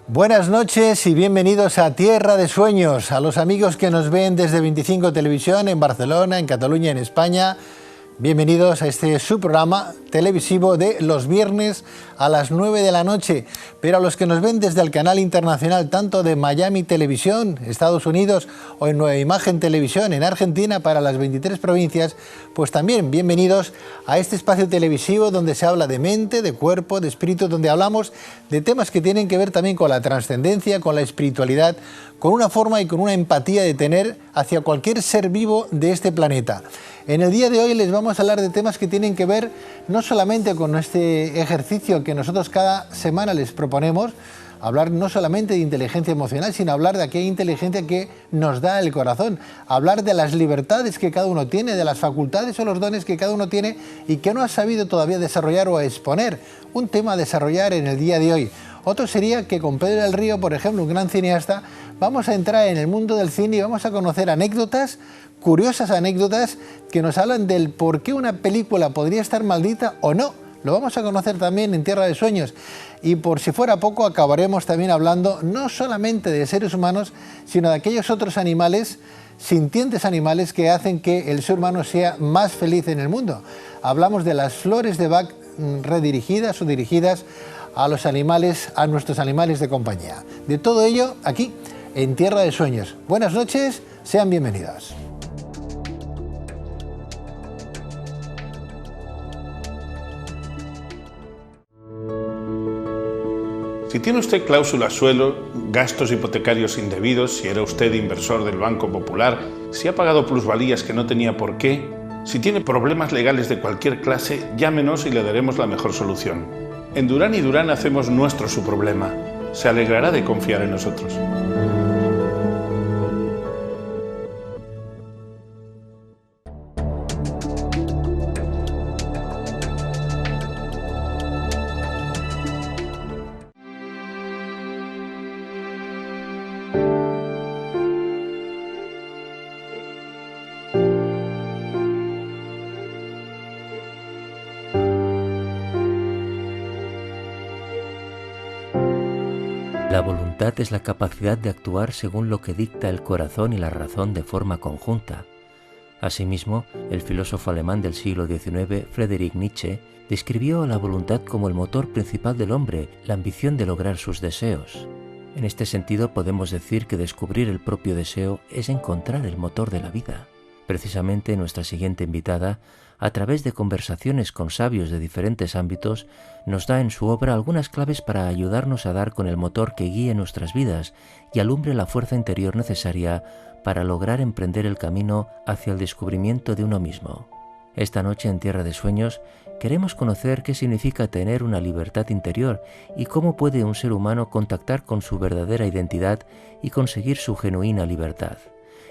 Buenas noches y bienvenidos a Tierra de Sueños, a los amigos que nos ven desde 25 Televisión en Barcelona, en Cataluña, en España. Bienvenidos a este subprograma televisivo de los viernes a las 9 de la noche. Pero a los que nos ven desde el canal internacional, tanto de Miami Televisión, Estados Unidos, o en Nueva Imagen Televisión, en Argentina, para las 23 provincias, pues también bienvenidos a este espacio televisivo donde se habla de mente, de cuerpo, de espíritu, donde hablamos de temas que tienen que ver también con la trascendencia, con la espiritualidad, con una forma y con una empatía de tener hacia cualquier ser vivo de este planeta. En el día de hoy les vamos a hablar de temas que tienen que ver no solamente con este ejercicio que nosotros cada semana les proponemos, hablar no solamente de inteligencia emocional, sino hablar de aquella inteligencia que nos da el corazón, hablar de las libertades que cada uno tiene, de las facultades o los dones que cada uno tiene y que no ha sabido todavía desarrollar o exponer. Un tema a desarrollar en el día de hoy. Otro sería que con Pedro del Río, por ejemplo, un gran cineasta, vamos a entrar en el mundo del cine y vamos a conocer anécdotas, curiosas anécdotas que nos hablan del por qué una película podría estar maldita o no. Lo vamos a conocer también en Tierra de Sueños. Y por si fuera poco, acabaremos también hablando no solamente de seres humanos, sino de aquellos otros animales, sintientes animales que hacen que el ser humano sea más feliz en el mundo. Hablamos de las flores de Bach redirigidas o dirigidas a los animales, a nuestros animales de compañía. De todo ello, aquí, en Tierra de Sueños. Buenas noches, sean bienvenidos. Si tiene usted cláusula suelo, gastos hipotecarios indebidos, si era usted inversor del Banco Popular, si ha pagado plusvalías que no tenía por qué, si tiene problemas legales de cualquier clase, llámenos y le daremos la mejor solución. En Durán y Durán hacemos nuestro su problema. Se alegrará de confiar en nosotros. La voluntad es la capacidad de actuar según lo que dicta el corazón y la razón de forma conjunta. Asimismo, el filósofo alemán del siglo XIX, Friedrich Nietzsche, describió a la voluntad como el motor principal del hombre, la ambición de lograr sus deseos. En este sentido, podemos decir que descubrir el propio deseo es encontrar el motor de la vida. Precisamente nuestra siguiente invitada, a través de conversaciones con sabios de diferentes ámbitos, nos da en su obra algunas claves para ayudarnos a dar con el motor que guíe nuestras vidas y alumbre la fuerza interior necesaria para lograr emprender el camino hacia el descubrimiento de uno mismo. Esta noche en Tierra de Sueños queremos conocer qué significa tener una libertad interior y cómo puede un ser humano contactar con su verdadera identidad y conseguir su genuina libertad.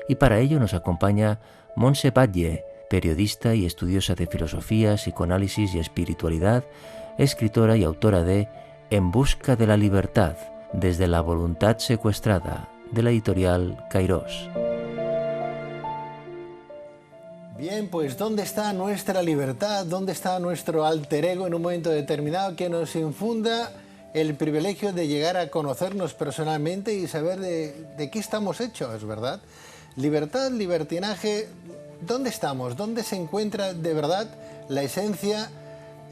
Y para ello nos acompaña Montse Batlle, periodista y estudiosa de filosofía, psicoanálisis y espiritualidad, escritora y autora de En busca de la libertad, desde la voluntad secuestrada, de la editorial Kairos. Bien, pues ¿dónde está nuestra libertad? ¿Dónde está nuestro alter ego en un momento determinado que nos infunda el privilegio de llegar a conocernos personalmente y saber de qué estamos hechos, ¿verdad? Libertad, libertinaje, ¿dónde estamos? ¿Dónde se encuentra de verdad la esencia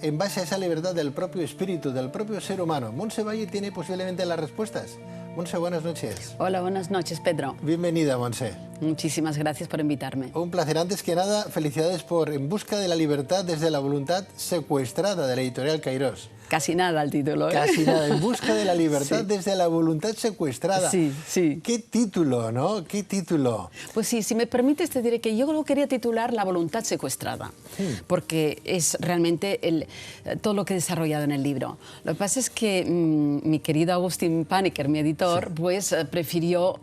en base a esa libertad del propio espíritu, del propio ser humano? Montse Batlle tiene posiblemente las respuestas. Montse, buenas noches. Hola, buenas noches, Pedro. Bienvenida, Montse. Muchísimas gracias por invitarme. Un placer. Antes que nada, felicidades por En busca de la libertad desde la voluntad secuestrada, de la editorial Kairos. Casi nada el título, ¿eh? Casi nada, En busca de la libertad desde la voluntad secuestrada. Sí, sí. Qué título, ¿no? Qué título. Pues sí, si me permites te diré que yo lo quería titular La voluntad secuestrada, porque es realmente todo lo que he desarrollado en el libro. Lo que pasa es que mi querido Agustín Paniker, mi editor, pues prefirió,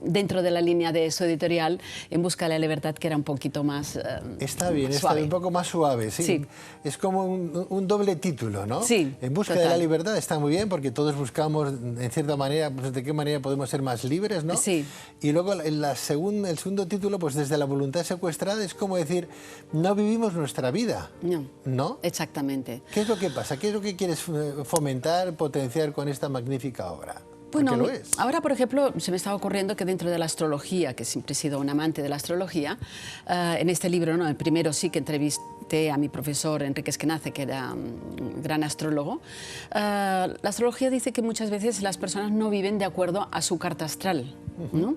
dentro de la línea de su editorial, En busca de la libertad, que era un poquito más Está bien, suave. un poco más suave, sí. Sí. Es como un doble título, ¿no? Sí, En busca total. de la libertad está muy bien, porque todos buscamos, en cierta manera, pues, de qué manera podemos ser más libres, ¿no? Sí. Y luego el segundo título, pues desde la voluntad secuestrada, es como decir, no vivimos nuestra vida, No, ¿no? exactamente. ¿Qué es lo que pasa? ¿Qué es lo que quieres fomentar, potenciar con esta magnífica obra? Bueno, Porque lo es. ahora, por ejemplo, se me estaba ocurriendo que dentro de la astrología, que siempre he sido un amante de la astrología, en este libro, ¿no? El primero sí que entrevisté a mi profesor Enrique Esquenazi, que era un gran astrólogo. La astrología dice que muchas veces las personas no viven de acuerdo a su carta astral, ¿no?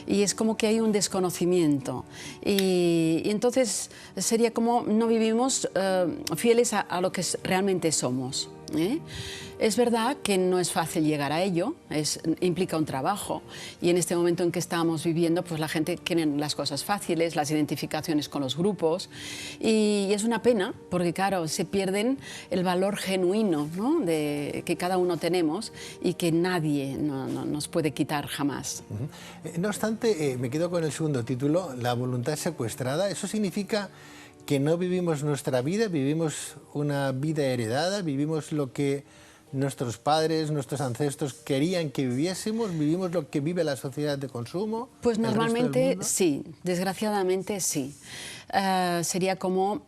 Y es como que hay un desconocimiento. Y entonces sería como no vivimos fieles a lo que realmente somos, ¿eh? Es verdad que no es fácil llegar a ello, implica un trabajo, y en este momento en que estamos viviendo, pues la gente quiere las cosas fáciles, las identificaciones con los grupos, y es una pena porque, claro, se pierden el valor genuino, ¿no? que cada uno tenemos y que nadie nos puede quitar jamás. No obstante, me quedo con el segundo título, La voluntad secuestrada. Eso significa que no vivimos nuestra vida, vivimos una vida heredada, vivimos lo que nuestros padres, nuestros ancestros querían que viviésemos, vivimos lo que vive la sociedad de consumo. Pues el resto del normalmente mundo. sí, desgraciadamente sí. Sería como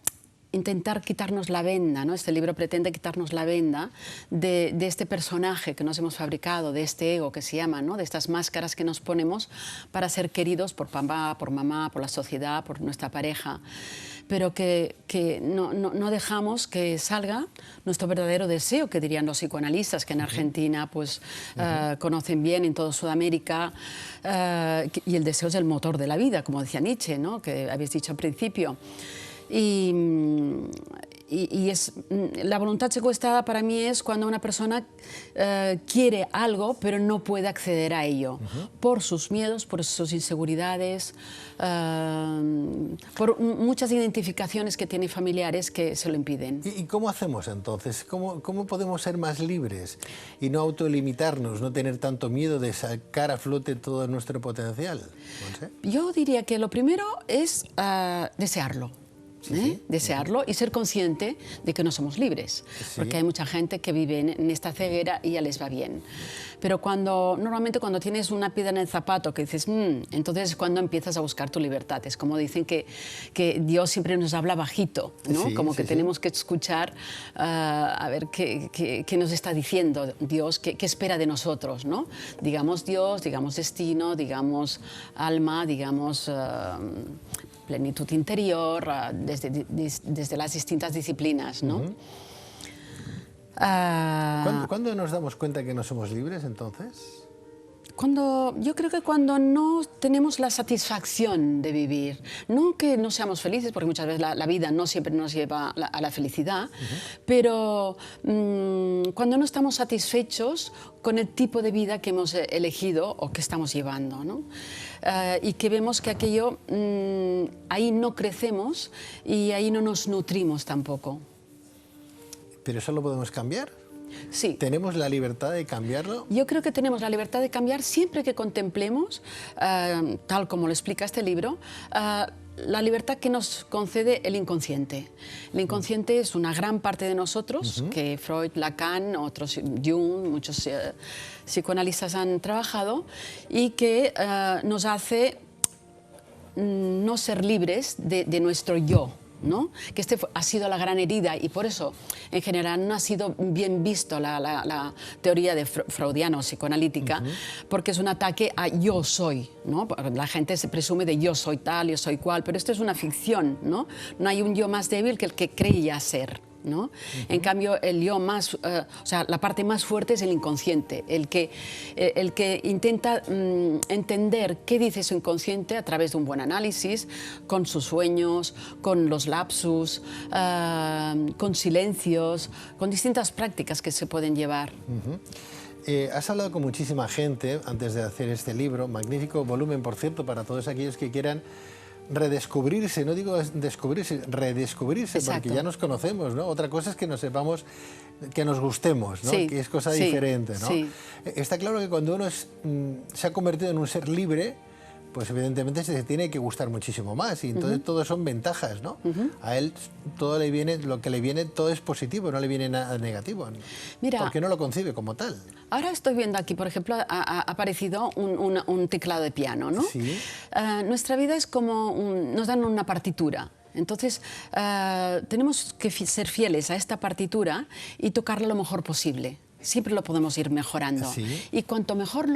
intentar quitarnos la venda, ¿no? Este libro pretende quitarnos la venda de este personaje que nos hemos fabricado, de este ego que se llama, ¿no? De estas máscaras que nos ponemos para ser queridos por papá, por mamá, por la sociedad, por nuestra pareja, pero que no dejamos que salga nuestro verdadero deseo, que dirían los psicoanalistas, que en Argentina pues, conocen bien, en toda Sudamérica, y el deseo es el motor de la vida, como decía Nietzsche, ¿no? Que habéis dicho al principio. Y la voluntad secuestrada para mí es cuando una persona quiere algo pero no puede acceder a ello por sus miedos, por sus inseguridades, por muchas identificaciones que tiene familiares que se lo impiden. ¿Y cómo hacemos entonces? ¿Cómo podemos ser más libres y no autolimitarnos, no tener tanto miedo de sacar a flote todo nuestro potencial? Montse. Yo diría que lo primero es desearlo. Desearlo y ser consciente de que no somos libres, porque hay mucha gente que vive en esta ceguera y ya les va bien. Pero normalmente cuando tienes una piedra en el zapato que dices, entonces es cuando empiezas a buscar tu libertad. Es como dicen que Dios siempre nos habla bajito, ¿no? Como que tenemos que escuchar a ver qué nos está diciendo Dios, qué espera de nosotros, ¿no? Digamos Dios, digamos destino, digamos alma, digamos plenitud interior, desde las distintas disciplinas, ¿no? ¿Cuándo nos damos cuenta que no somos libres, entonces? Yo creo que cuando no tenemos la satisfacción de vivir, no que no seamos felices, porque muchas veces la vida no siempre nos lleva a la felicidad, pero cuando no estamos satisfechos con el tipo de vida que hemos elegido o que estamos llevando, ¿no? Y que vemos que aquello, ahí no crecemos y ahí no nos nutrimos tampoco. ¿Pero eso lo podemos cambiar? Sí. ¿Tenemos la libertad de cambiarlo? Yo creo que tenemos la libertad de cambiar siempre que contemplemos, tal como lo explica este libro, la libertad que nos concede el inconsciente. El inconsciente es una gran parte de nosotros, que Freud, Lacan, otros, Jung, muchos psicoanalistas han trabajado, y que nos hace no ser libres de nuestro yo, ¿no? Que ha sido la gran herida y por eso en general no ha sido bien visto la teoría de freudiana o psicoanalítica, porque es un ataque a yo soy, ¿no? La gente se presume de yo soy tal, yo soy cual, pero esto es una ficción, ¿no? No hay un yo más débil que el que creía ser, ¿no? En cambio, el yo más, o sea, la parte más fuerte es el inconsciente, el que intenta entender qué dice su inconsciente a través de un buen análisis, con sus sueños, con los lapsus, con silencios, con distintas prácticas que se pueden llevar. Has hablado con muchísima gente antes de hacer este libro, magnífico volumen, por cierto, para todos aquellos que quieran redescubrirse, no digo descubrirse, redescubrirse, Exacto. porque ya nos conocemos, ¿no? Otra cosa es que nos sepamos, que nos gustemos, ¿no? Sí, Que es cosa sí, diferente, ¿no? sí. Está claro que cuando uno se ha convertido en un ser libre, pues evidentemente se tiene que gustar muchísimo más y entonces todo son ventajas, ¿no? A él todo le viene, lo que le viene todo es positivo, no le viene nada negativo. Mira, porque no lo concibe como tal. Ahora estoy viendo aquí, por ejemplo, ha aparecido un teclado de piano, ¿no? Sí. Nuestra vida es como nos dan una partitura. Entonces, tenemos que ser fieles a esta partitura y tocarla lo mejor posible. Siempre lo podemos ir mejorando. Sí. Y cuanto mejor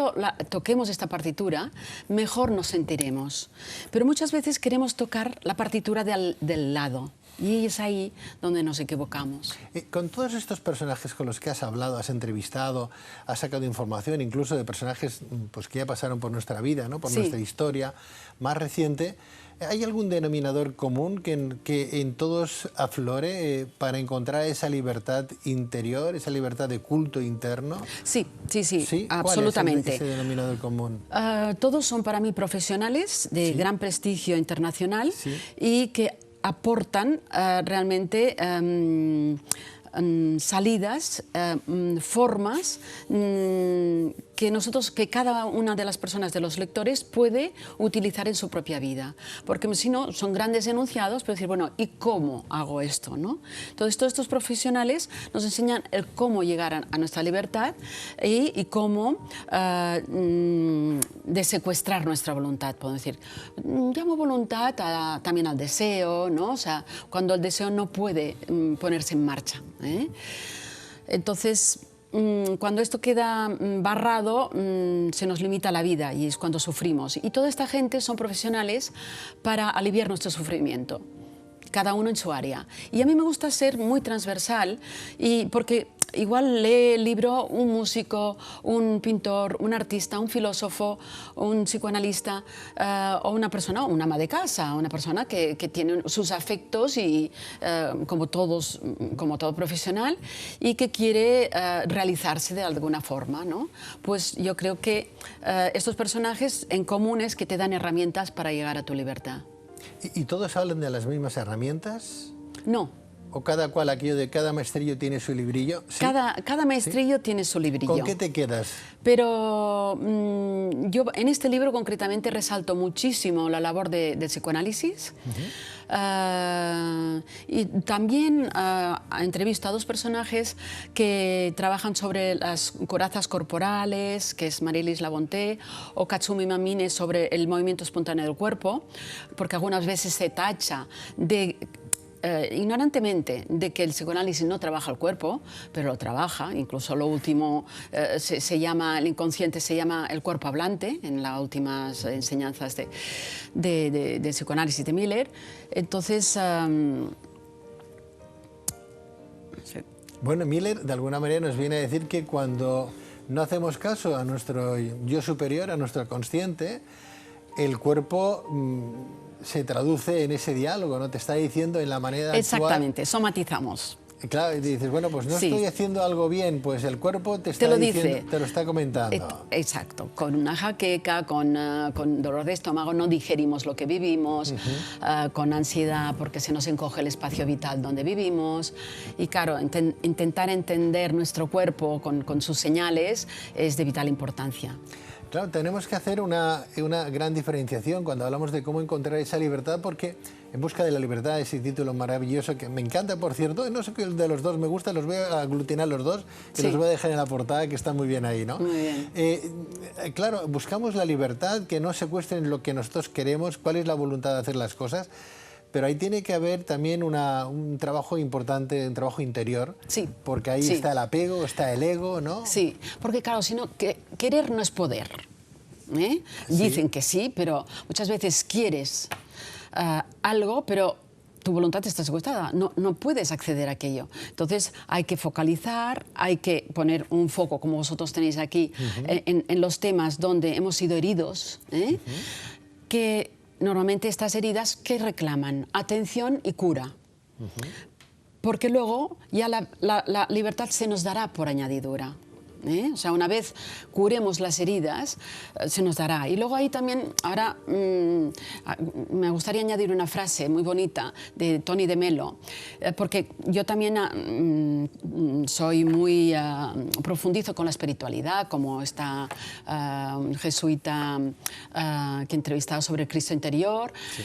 toquemos esta partitura, mejor nos sentiremos. Pero muchas veces queremos tocar la partitura del lado. Y es ahí donde nos equivocamos. Con todos estos personajes con los que has hablado, has entrevistado, has sacado información, incluso de personajes pues, que ya pasaron por nuestra vida, ¿no? Por Sí. nuestra historia más reciente, ¿hay algún denominador común que en todos aflore para encontrar esa libertad interior, esa libertad de culto interno? Sí, sí, sí, ¿Sí? absolutamente. ¿Cuál es ese denominador común? Todos son para mí profesionales de gran prestigio internacional Sí. y que aportan realmente salidas, formas que cada una de las personas, de los lectores, puede utilizar en su propia vida. Porque si no, son grandes enunciados, pero decir, bueno, ¿y cómo hago esto, no? Entonces, todos estos profesionales nos enseñan el cómo llegar a nuestra libertad y cómo desecuestrar nuestra voluntad, puedo decir. Llamo voluntad también al deseo, ¿no? O sea, cuando el deseo no puede ponerse en marcha, ¿eh? Entonces, cuando esto queda barrado, se nos limita la vida y es cuando sufrimos. Y toda esta gente son profesionales para aliviar nuestro sufrimiento, cada uno en su área. Y a mí me gusta ser muy transversal porque igual lee el libro un músico, un pintor, un artista, un filósofo, un psicoanalista o una persona, un ama de casa, una persona que tiene sus afectos y como todo profesional y que quiere realizarse de alguna forma, ¿no? Pues yo creo que estos personajes en común es que te dan herramientas para llegar a tu libertad. ¿Y todos hablan de las mismas herramientas? No. ¿O cada cual, aquello de cada maestrillo tiene su librillo? ¿Sí? Cada maestrillo tiene su librillo. ¿Con qué te quedas? Pero yo en este libro concretamente resalto muchísimo la labor del psicoanálisis. Y también entrevisto a dos personajes que trabajan sobre las corazas corporales, que es Marie-Lise Labonté, o Katsumi Mamine sobre el movimiento espontáneo del cuerpo, porque algunas veces se tacha de ignorantemente de que el psicoanálisis no trabaja el cuerpo, pero lo trabaja. Incluso lo último se llama, el inconsciente se llama el cuerpo hablante, en las últimas enseñanzas de psicoanálisis de Miller. Entonces, sí. Bueno, Miller de alguna manera nos viene a decir que cuando no hacemos caso a nuestro yo superior, a nuestro consciente, el cuerpo se traduce en ese diálogo, ¿no? Te está diciendo en la manera de actuar. Exactamente, somatizamos. Claro, y dices, bueno, pues no Sí. estoy haciendo algo bien, pues el cuerpo te está lo diciendo, dice. te lo está comentando. Exacto, con una jaqueca, con dolor de estómago, no digerimos lo que vivimos, con ansiedad porque se nos encoge el espacio vital donde vivimos. Y claro, intentar entender nuestro cuerpo con sus señales es de vital importancia. Claro, tenemos que hacer una gran diferenciación cuando hablamos de cómo encontrar esa libertad, porque En busca de la libertad, ese título maravilloso que me encanta, por cierto, no sé qué de los dos me gusta, los voy a aglutinar los dos, que Sí. los voy a dejar en la portada, que están muy bien ahí, ¿no? Muy bien. Claro, buscamos la libertad, que no secuestren lo que nosotros queremos, cuál es la voluntad de hacer las cosas, pero ahí tiene que haber también un trabajo importante, un trabajo interior, Sí. porque ahí Sí. está el apego, está el ego, ¿no? Sí, porque claro, si no, querer no es poder. ¿Eh? Sí. Dicen que sí, pero muchas veces quieres algo, pero tu voluntad está secuestrada, no puedes acceder a aquello. Entonces hay que focalizar, hay que poner un foco, como vosotros tenéis aquí, en los temas donde hemos sido heridos, que normalmente estas heridas que reclaman atención y cura. Porque luego ya la libertad se nos dará por añadidura. O sea, una vez curemos las heridas, se nos dará. Y luego ahí también, ahora me gustaría añadir una frase muy bonita de Tony de Mello, porque yo también soy muy profundizo con la espiritualidad, como esta jesuita que he entrevistado sobre el Cristo interior. Sí.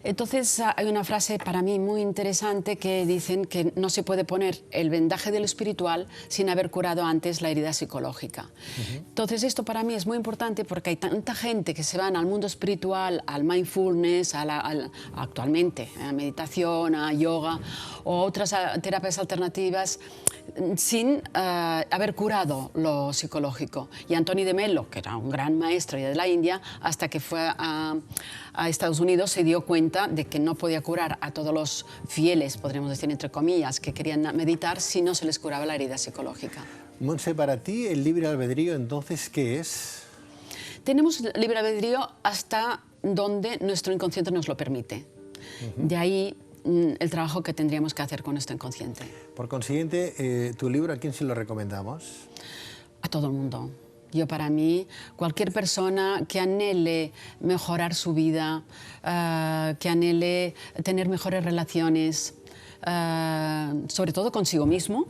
Entonces hay una frase para mí muy interesante que dicen que no se puede poner el vendaje de lo espiritual sin haber curado antes la herida psicológica. Entonces esto para mí es muy importante porque hay tanta gente que se van al mundo espiritual, al mindfulness, actualmente a meditación, a yoga o otras terapias alternativas sin haber curado lo psicológico. Y Anthony de Mello, que era un gran maestro de la India, hasta que fue a Estados Unidos se dio cuenta de que no podía curar a todos los fieles, podríamos decir entre comillas, que querían meditar si no se les curaba la herida psicológica. Montse, para ti el libre albedrío, entonces, ¿qué es? Tenemos libre albedrío hasta donde nuestro inconsciente nos lo permite. De ahí el trabajo que tendríamos que hacer con nuestro inconsciente. Por consiguiente, tu libro, ¿a quién se lo recomendamos? A todo el mundo. Yo, para mí, cualquier persona que anhele mejorar su vida, que anhele tener mejores relaciones, sobre todo consigo mismo,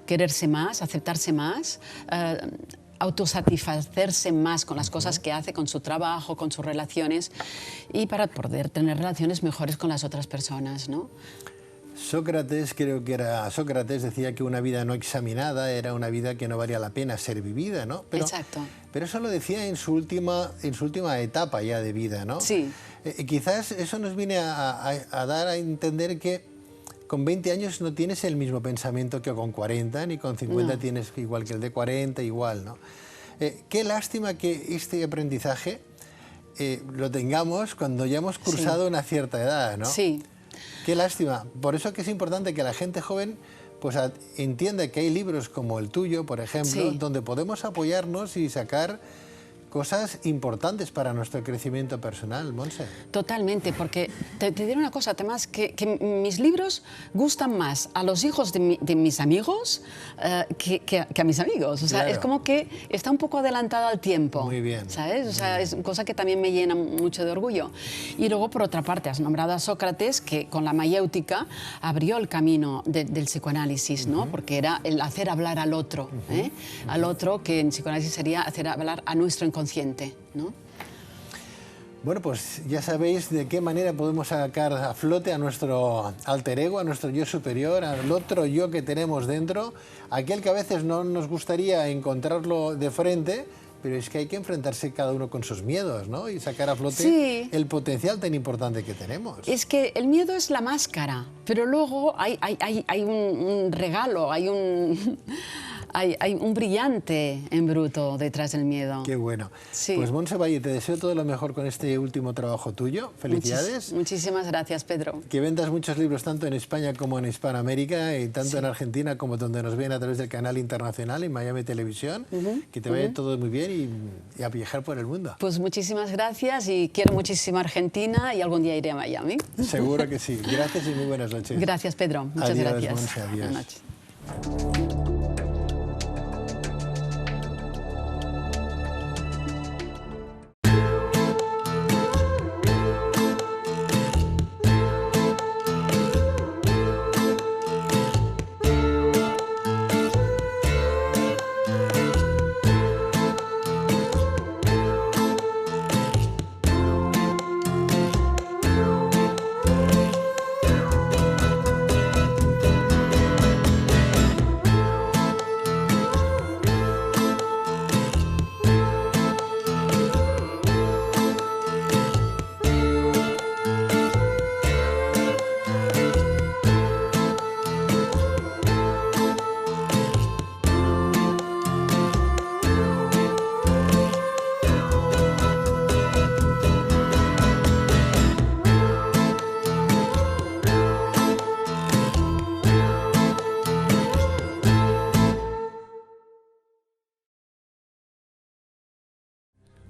quererse más, aceptarse más, autosatisfacerse más con las cosas que hace, con su trabajo, con sus relaciones, y para poder tener relaciones mejores con las otras personas, ¿no? Sócrates, creo que era Sócrates, decía que una vida no examinada era una vida que no valía la pena ser vivida, ¿no? Exacto. Pero eso lo decía en su última etapa ya de vida, ¿no? Sí. Quizás eso nos viene a dar a entender que con 20 años no tienes el mismo pensamiento que con 40, ni con 50 no. Tienes igual que el de 40, igual, ¿no? Qué lástima que este aprendizaje lo tengamos cuando ya hemos cursado una cierta edad, ¿no? Sí. Qué lástima. Por eso que es importante que la gente joven pues entienda que hay libros como el tuyo, por ejemplo, donde podemos apoyarnos y sacar cosas importantes para nuestro crecimiento personal, Montse. Totalmente, porque te diré una cosa, además, que mis libros gustan más a los hijos de mis amigos que a mis amigos. O sea, claro. Es como que está un poco adelantado al tiempo. Muy bien. ¿Sabes? O sea, es cosa que también me llena mucho de orgullo. Y luego, por otra parte, has nombrado a Sócrates, que con la mayéutica abrió el camino del psicoanálisis, ¿no? Porque era el hacer hablar al otro, al otro, que en psicoanálisis sería hacer hablar a nuestro inconsciente, ¿no? Bueno, pues ya sabéis de qué manera podemos sacar a flote a nuestro alter ego, a nuestro yo superior, al otro yo que tenemos dentro, aquel que a veces no nos gustaría encontrarlo de frente, pero es que hay que enfrentarse cada uno con sus miedos, ¿no? Y sacar a flote el potencial tan importante que tenemos. Es que el miedo es la máscara, pero luego hay un regalo, hay un brillante en bruto detrás del miedo. Qué bueno. Sí. Pues Montse Valle, te deseo todo lo mejor con este último trabajo tuyo. Felicidades. Muchísimas gracias, Pedro. Que vendas muchos libros tanto en España como en Hispanoamérica y tanto en Argentina como donde nos ven a través del canal internacional en Miami Televisión. Que te vaya todo muy bien y a viajar por el mundo. Pues muchísimas gracias y quiero muchísimo Argentina y algún día iré a Miami. Seguro que sí. Gracias y muy buenas noches. Gracias, Pedro. Muchas gracias. Montse, adiós. Buenas noches.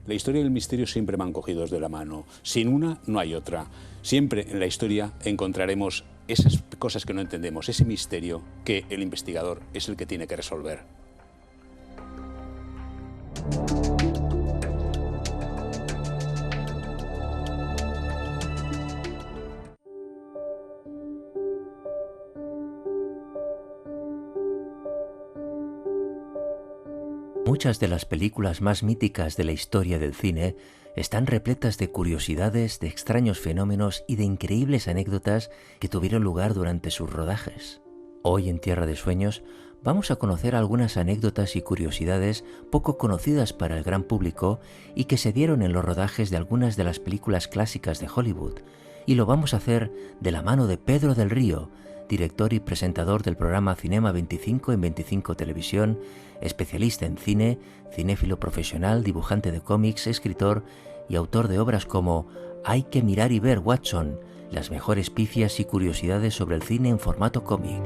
La historia y el misterio siempre van cogidos de la mano. Sin una, no hay otra. Siempre en la historia encontraremos esas cosas que no entendemos, ese misterio que el investigador es el que tiene que resolver. Muchas de las películas más míticas de la historia del cine están repletas de curiosidades, de extraños fenómenos y de increíbles anécdotas que tuvieron lugar durante sus rodajes. Hoy en Tierra de Sueños vamos a conocer algunas anécdotas y curiosidades poco conocidas para el gran público y que se dieron en los rodajes de algunas de las películas clásicas de Hollywood, y lo vamos a hacer de la mano de Pedro del Río, director y presentador del programa Cinema 25 en 25 Televisión, especialista en cine, cinéfilo profesional, dibujante de cómics, escritor y autor de obras como Hay que mirar y ver, Watson, las mejores pifias y curiosidades sobre el cine en formato cómic.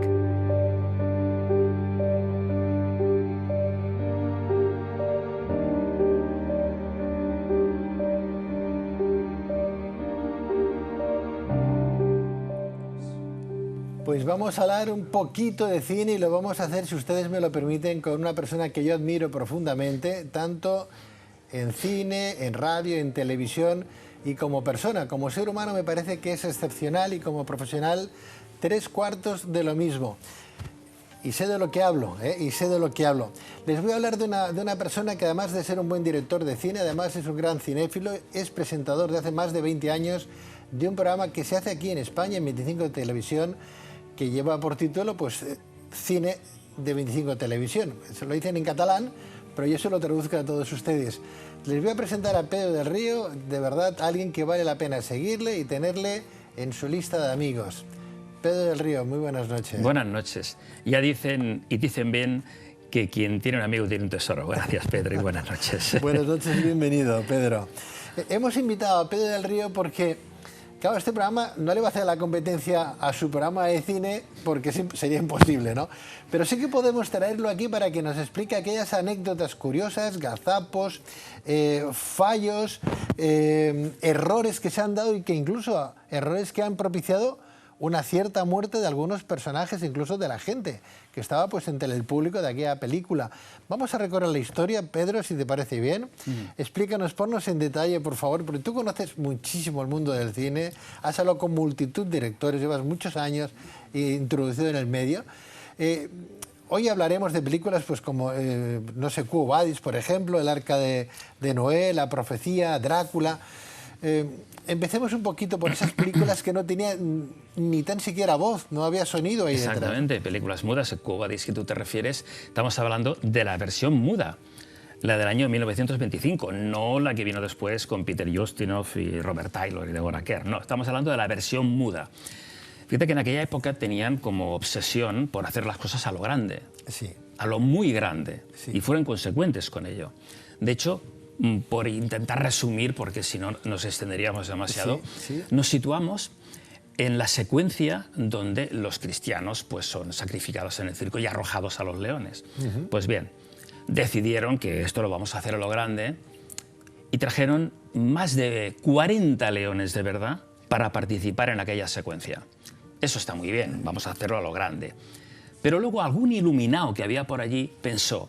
Pues vamos a hablar un poquito de cine y lo vamos a hacer, si ustedes me lo permiten, con una persona que yo admiro profundamente, tanto en cine, en radio, en televisión, y como persona, como ser humano me parece que es excepcional, y como profesional 3/4 de lo mismo. Y sé de lo que hablo, y sé de lo que hablo. Les voy a hablar de una persona que, además de ser un buen director de cine, además es un gran cinéfilo, es presentador de hace más de 20 años de un programa que se hace aquí en España, en 25 Televisión, que lleva por título pues Cine de 25 Televisión. Se lo dicen en catalán, pero yo se lo traduzco a todos ustedes. Les voy a presentar a Pedro del Río, de verdad, alguien que vale la pena seguirle y tenerle en su lista de amigos. Pedro del Río, muy buenas noches. Buenas noches. Ya dicen, y dicen bien, que quien tiene un amigo tiene un tesoro. Gracias, Pedro, y buenas noches. Buenas noches y bienvenido, Pedro. Hemos invitado a Pedro del Río porque, claro, este programa no le va a hacer la competencia a su programa de cine porque sería imposible, ¿no? Pero sí que podemos traerlo aquí para que nos explique aquellas anécdotas curiosas, gazapos, fallos, errores que se han dado y que incluso errores que han propiciado una cierta muerte de algunos personajes, incluso de la gente que estaba pues entre el público de aquella película. Vamos a recorrer la historia, Pedro, si te parece bien. Explícanos, ponnos en detalle, por favor, porque tú conoces muchísimo el mundo del cine, has hablado con multitud de directores, llevas muchos años introducido en el medio. Hoy hablaremos de películas pues como, no sé, Quo Vadis, por ejemplo, El Arca de Noé, La Profecía, Drácula. Empecemos un poquito por esas películas que no tenían ni tan siquiera voz, no había sonido ahí detrás. Exactamente, películas mudas, Quo Vadis, que tú te refieres, estamos hablando de la versión muda, la del año 1925, no la que vino después con Peter Ustinov y Robert Taylor y Deborah Kerr, no, estamos hablando de la versión muda. Fíjate que en aquella época tenían como obsesión por hacer las cosas a lo grande, sí, a lo muy grande, sí, y fueron consecuentes con ello. De hecho, por intentar resumir, porque si no nos extenderíamos demasiado, sí, sí, nos situamos en la secuencia donde los cristianos pues, son sacrificados en el circo y arrojados a los leones. Pues bien, decidieron que esto lo vamos a hacer a lo grande y trajeron más de 40 leones de verdad para participar en aquella secuencia. Eso está muy bien, vamos a hacerlo a lo grande. Pero luego algún iluminado que había por allí pensó,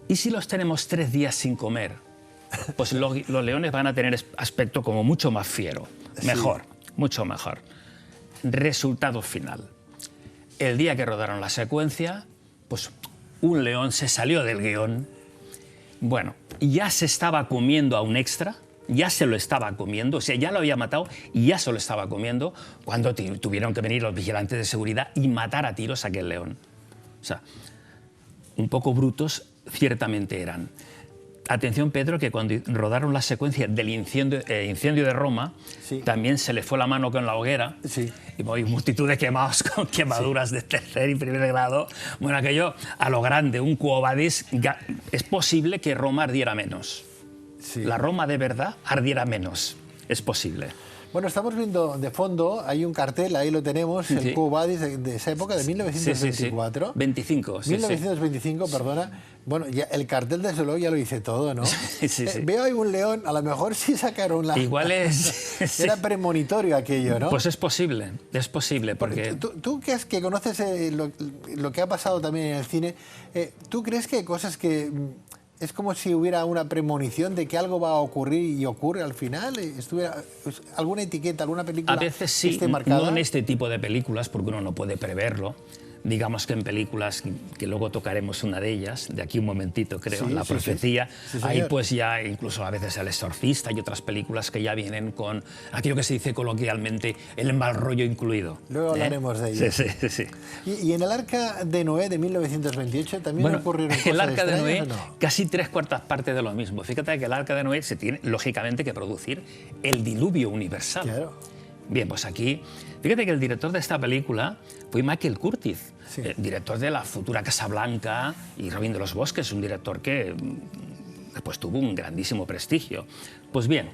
¿y si los tenemos 3 días sin comer? Pues los leones van a tener aspecto como mucho más fiero, mejor, sí, mucho mejor. Resultado final. El día que rodaron la secuencia, pues un león se salió del guión. Bueno, ya se estaba comiendo a un extra, ya se lo estaba comiendo, o sea, ya lo había matado y ya se lo estaba comiendo cuando tuvieron que venir los vigilantes de seguridad y matar a tiros a aquel león. O sea, un poco brutos ciertamente eran. Atención, Pedro, que cuando rodaron la secuencia del incendio de Roma, sí, también se le fue la mano con la hoguera, sí, y hay multitud de quemados con quemaduras, sí, de tercer y primer grado. Bueno, aquello a lo grande, un Quo Vadis, es posible que Roma ardiera menos. Sí. La Roma de verdad ardiera menos, es posible. Bueno, estamos viendo de fondo, hay un cartel, ahí lo tenemos, el Quo Vadis de esa época, de 1924. 25, 1925, perdona. Bueno, ya el cartel desde luego ya lo dice todo, ¿no? Veo ahí un león, a lo mejor sí sacaron la... Igual es... Era premonitorio aquello, ¿no? Pues es posible, porque... Tú que conoces lo que ha pasado también en el cine, ¿tú crees que hay cosas que... Es como si hubiera una premonición de que algo va a ocurrir y ocurre al final? ¿Estuviera alguna etiqueta, alguna película a veces sí, esté marcada? no en este tipo de películas, porque uno no puede preverlo. Digamos que en películas, que luego tocaremos una de ellas, de aquí un momentito creo, sí, La Profecía, sí, ahí pues ya incluso a veces El Exorcista y otras películas que ya vienen con aquello que se dice coloquialmente el mal rollo incluido. Luego hablaremos de ello. Sí. ¿Y en el Arca de Noé de 1928 también ocurrieron cosas el Arca de Noé, ¿o no? casi 3/4 partes de lo mismo. Fíjate que el Arca de Noé se tiene, lógicamente, que producir el diluvio universal. Claro. Bien, pues aquí, fíjate que el director de esta película fue Michael Curtiz, director de la futura Casa Blanca y Robin de los Bosques, un director que pues, tuvo un grandísimo prestigio. Pues bien,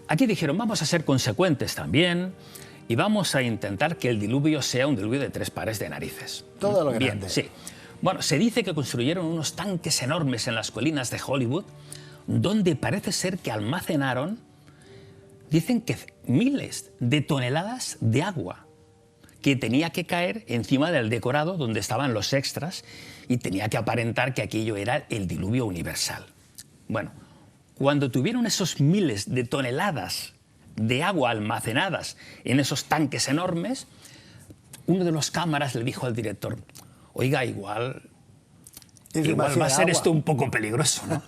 aquí dijeron, vamos a ser consecuentes también y vamos a intentar que el diluvio sea un diluvio de 3 pares de narices. Todo lo grande. Bien, sí. Bueno, se dice que construyeron unos tanques enormes en las colinas de Hollywood, donde parece ser que almacenaron, dicen que miles de toneladas de agua que tenía que caer encima del decorado donde estaban los extras y tenía que aparentar que aquello era el diluvio universal. Bueno, cuando tuvieron esos miles de toneladas de agua almacenadas en esos tanques enormes, uno de los cámaras le dijo al director, oiga, igual va a ser esto un poco peligroso, ¿no?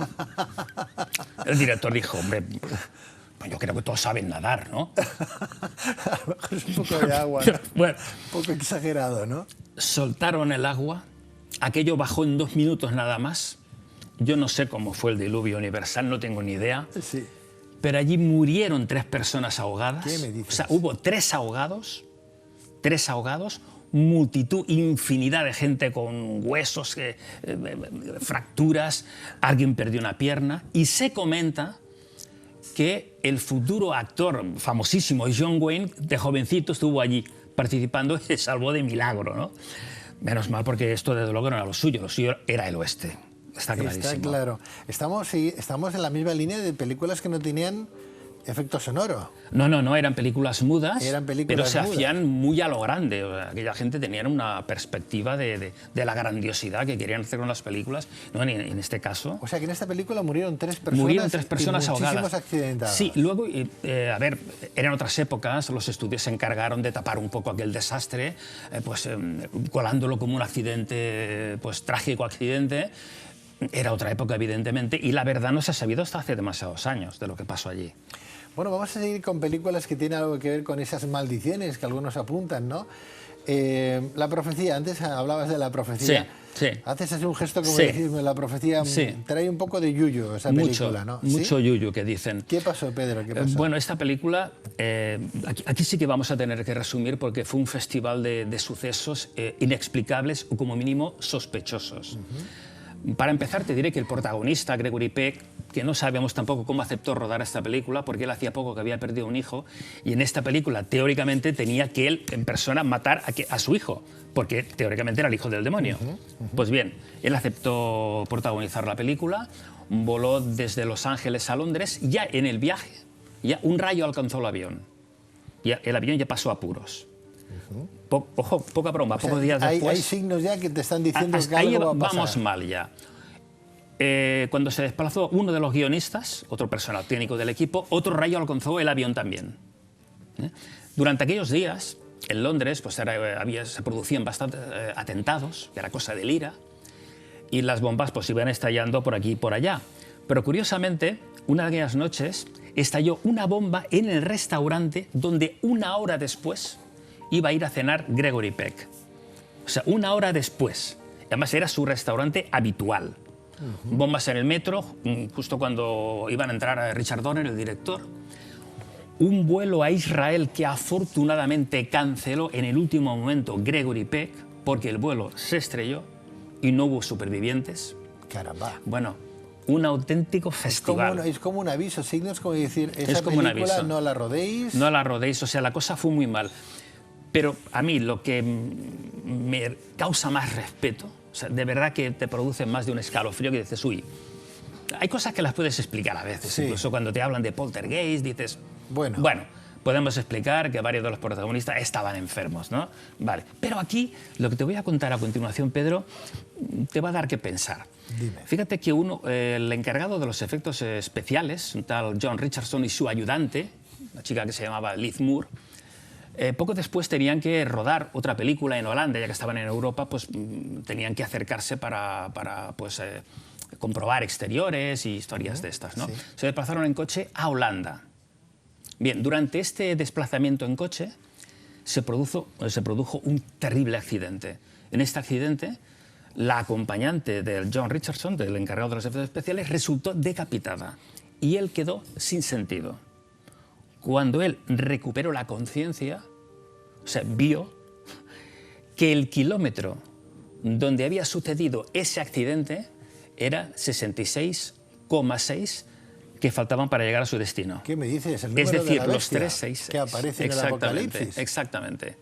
El director dijo, hombre, pues yo creo que todos saben nadar, ¿no? A lo mejor es un poco de agua, ¿no? Bueno, un poco exagerado, ¿no? soltaron el agua, aquello bajó en 2 minutos nada más. Yo no sé cómo fue el diluvio universal, no tengo ni idea. Sí. Pero allí murieron 3 personas ahogadas. ¿Qué me dices? O sea, hubo 3 ahogados, multitud, infinidad de gente con huesos, fracturas, alguien perdió una pierna. Y se comenta que el futuro actor famosísimo John Wayne, de jovencito, estuvo allí participando y se salvó de milagro, ¿no? Menos mal, porque esto desde luego no era lo suyo era el oeste. Está clarísimo. Está claro. Estamos en la misma línea de películas que no tenían efecto sonoro. No, eran películas mudas, pero se mudas. hacían muy a lo grande. Aquella gente tenía una perspectiva de la grandiosidad que querían hacer con las películas, ¿no? En este caso. O sea, que en esta película murieron 3 personas, murieron 3 personas y ahogadas. muchísimos accidentados. Sí, luego, a ver, eran otras épocas, los estudios se encargaron de tapar un poco aquel desastre, colándolo como un accidente, pues trágico accidente. Era otra época, evidentemente, y la verdad no se ha sabido hasta hace demasiados años de lo que pasó allí. Bueno, vamos a seguir con películas que tienen algo que ver con esas maldiciones que algunos apuntan, ¿no? La profecía, antes hablabas de La Profecía. Sí. Haces así un gesto como Sí. decirme, La Profecía trae un poco de yuyu esa película, ¿no? Mucho ¿Sí? yuyu, que dicen. ¿Qué pasó, Pedro? ¿Qué pasó? Bueno, esta película, aquí sí que vamos a tener que resumir porque fue un festival de sucesos inexplicables o como mínimo sospechosos. Para empezar, te diré que el protagonista, Gregory Peck, que no sabemos tampoco cómo aceptó rodar esta película, porque él hacía poco que había perdido un hijo, y en esta película, teóricamente, tenía que él, en persona, matar a su hijo, porque teóricamente era el hijo del demonio. Pues bien, él aceptó protagonizar la película, voló desde Los Ángeles a Londres, y ya en el viaje, ya un rayo alcanzó el avión. Ya, el avión ya pasó a apuros. Ojo, poca broma, pocos días después... Hay signos ya que te están diciendo que algo va a pasar. Vamos mal ya. Cuando se desplazó uno de los guionistas, otro personal técnico del equipo, otro rayo alcanzó el avión también. Durante aquellos días, en Londres, pues se producían bastantes atentados, era cosa de ira, y las bombas pues iban estallando por aquí y por allá. Pero curiosamente, una de aquellas noches estalló una bomba en el restaurante donde 1 hora después iba a ir a cenar Gregory Peck. O sea, 1 hora después. Además, era su restaurante habitual. Bombas en el metro, justo cuando iban a entrar Richard Donner, el director. Un vuelo a Israel que afortunadamente canceló en el último momento Gregory Peck, porque el vuelo se estrelló y no hubo supervivientes. Caramba. Bueno, un auténtico festival. Es como un aviso, signos como decir, esa Es como un película aviso. no la rodéis. No la rodéis, o sea, la cosa fue muy mal. Pero a mí lo que me causa más respeto, o sea, de verdad que te produce más de un escalofrío que dices, uy, hay cosas que las puedes explicar a veces, Sí. incluso cuando te hablan de poltergeist dices, Bueno. podemos explicar que varios de los protagonistas estaban enfermos, ¿no? Vale, pero aquí lo que te voy a contar a continuación, Pedro, te va a dar que pensar. Dime. Fíjate que el encargado de los efectos especiales, un tal John Richardson, y su ayudante, una chica que se llamaba Liz Moore, poco después tenían que rodar otra película en Holanda, ya que estaban en Europa, pues tenían que acercarse para comprobar exteriores y historias de estas, ¿no? Sí. Se desplazaron en coche a Holanda. Bien, durante este desplazamiento en coche se produjo un terrible accidente. En este accidente, la acompañante del John Richardson, del encargado de los efectos especiales, resultó decapitada y él quedó sin sentido. Cuando él recuperó la conciencia, o sea, vio que el kilómetro donde había sucedido ese accidente era 66,6 que faltaban para llegar a su destino. ¿Qué me dices? El número Es de decir, la los bestia 366. que aparece en el Apocalipsis. Exactamente.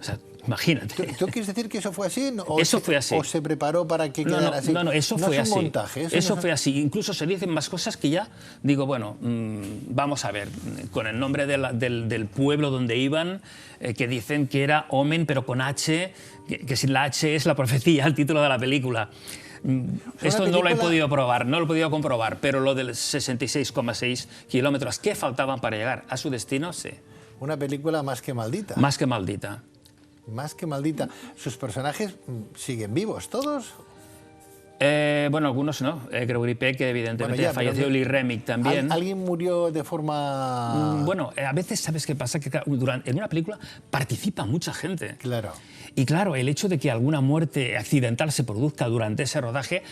O sea, imagínate. ¿Tú quieres decir que eso fue así? ¿O Eso fue así. ¿O se preparó para que quedara así? No, eso fue es así. un montaje. Eso no fue así. Incluso se dicen más cosas que ya digo, bueno, vamos a ver, con el nombre del pueblo donde iban, que dicen que era Omen, pero con H, que si la H es la profecía, el título de la película. Esto no lo he podido probar, no lo he podido comprobar, pero lo del 66,6 kilómetros que faltaban para llegar a su destino, sí. Una película más que maldita. Más que maldita. Más que maldita. ¿Sus personajes siguen vivos todos? Bueno, algunos no. Gregory Peck, evidentemente, Bueno, ya, falleció. Lee Remick también. ¿Alguien murió de forma...? Bueno, a veces, ¿sabes qué pasa? Que en una película participa mucha gente. Claro. Y claro, el hecho de que alguna muerte accidental se produzca durante ese rodaje,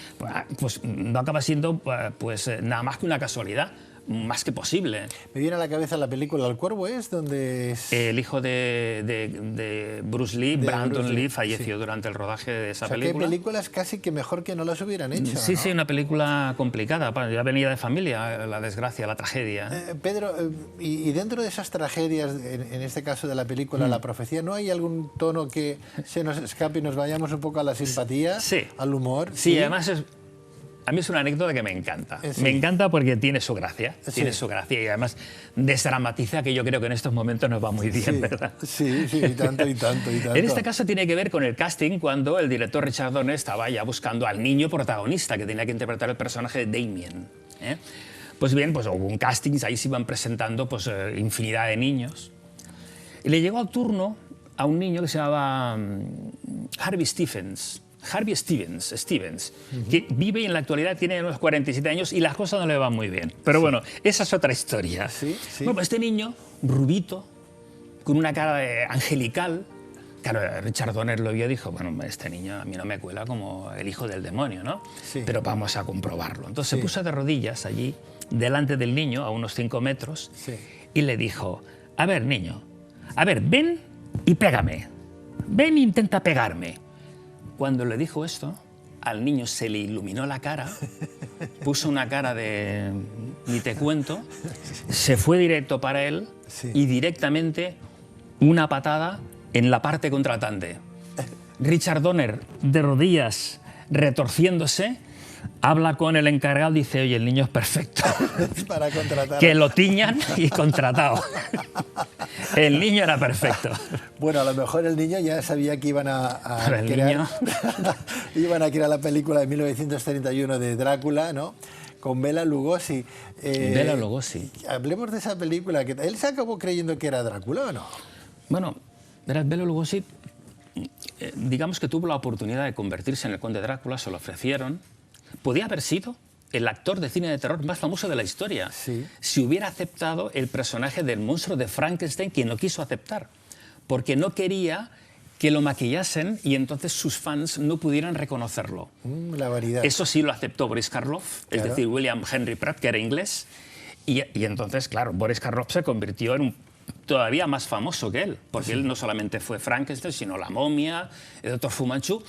pues no acaba siendo pues, nada más que una casualidad, más que posible. Me viene a la cabeza la película El Cuervo, ¿es? Donde es... El hijo de Bruce Lee, Brandon Lee, falleció durante el rodaje de esa película. ¿Qué películas casi que mejor que no las hubieran hecho? Sí, ¿no? sí, una película complicada. Ya venía de familia, la desgracia, la tragedia. Pedro, y dentro de esas tragedias, en este caso de la película La Profecía, ¿no hay algún tono que se nos escape y nos vayamos un poco a la simpatía, sí, al humor? Sí, además a mí es una anécdota que me encanta. Sí. Me encanta porque tiene su gracia. Sí. Tiene su gracia y además desdramatiza, que yo creo que en estos momentos nos va muy bien, Sí, ¿verdad? sí, y tanto, y tanto, y tanto. En este caso tiene que ver con el casting, cuando el director Richard Donner estaba ya buscando al niño protagonista que tenía que interpretar el personaje de Damien. Pues bien, pues hubo un casting, ahí se iban presentando pues, infinidad de niños. Y le llegó al turno a un niño que se llamaba Harvey Stevens, que vive y en la actualidad tiene unos 47 años y las cosas no le van muy bien. Pero bueno, esa es otra historia. Sí, sí. Bueno, pues este niño, rubito, con una cara angelical, claro, Richard Donner lo vio y dijo, bueno, este niño a mí no me cuela como el hijo del demonio, ¿no? Sí. Pero vamos a comprobarlo. Entonces Sí. se puso de rodillas allí, delante del niño, a unos 5 metros, Sí. y le dijo, a ver, niño, a ver, ven y pégame. Ven e intenta pegarme. Cuando le dijo esto, al niño se le iluminó la cara, puso una cara de ni te cuento, se fue directo para él Sí. y directamente una patada en la parte contratante. Richard Donner, de rodillas, retorciéndose, habla con el encargado y dice, oye, el niño es perfecto. Para contratar. Que lo tiñan y contratado. El niño era perfecto. Bueno, a lo mejor el niño ya sabía que iban a Pero el crear, niño... iban a crear la película de 1931 de Drácula, ¿no? Con Bela Lugosi. Bela Lugosi. Hablemos de esa película. Que ¿él se acabó creyendo que era Drácula o no? Bueno, verás, Bela Lugosi, digamos que tuvo la oportunidad de convertirse en el Conde Drácula, se lo ofrecieron. Podía haber sido el actor de cine de terror más famoso de la historia, Sí. si hubiera aceptado el personaje del monstruo de Frankenstein, que no quiso aceptar, porque no quería que lo maquillasen y entonces sus fans no pudieran reconocerlo. La variedad. Eso sí lo aceptó Boris Karloff, es Claro. decir, William Henry Pratt, que era inglés, y entonces, claro, Boris Karloff se convirtió en un todavía más famoso que él, porque él no solamente fue Frankenstein, sino La Momia, el Dr. Fu Manchu.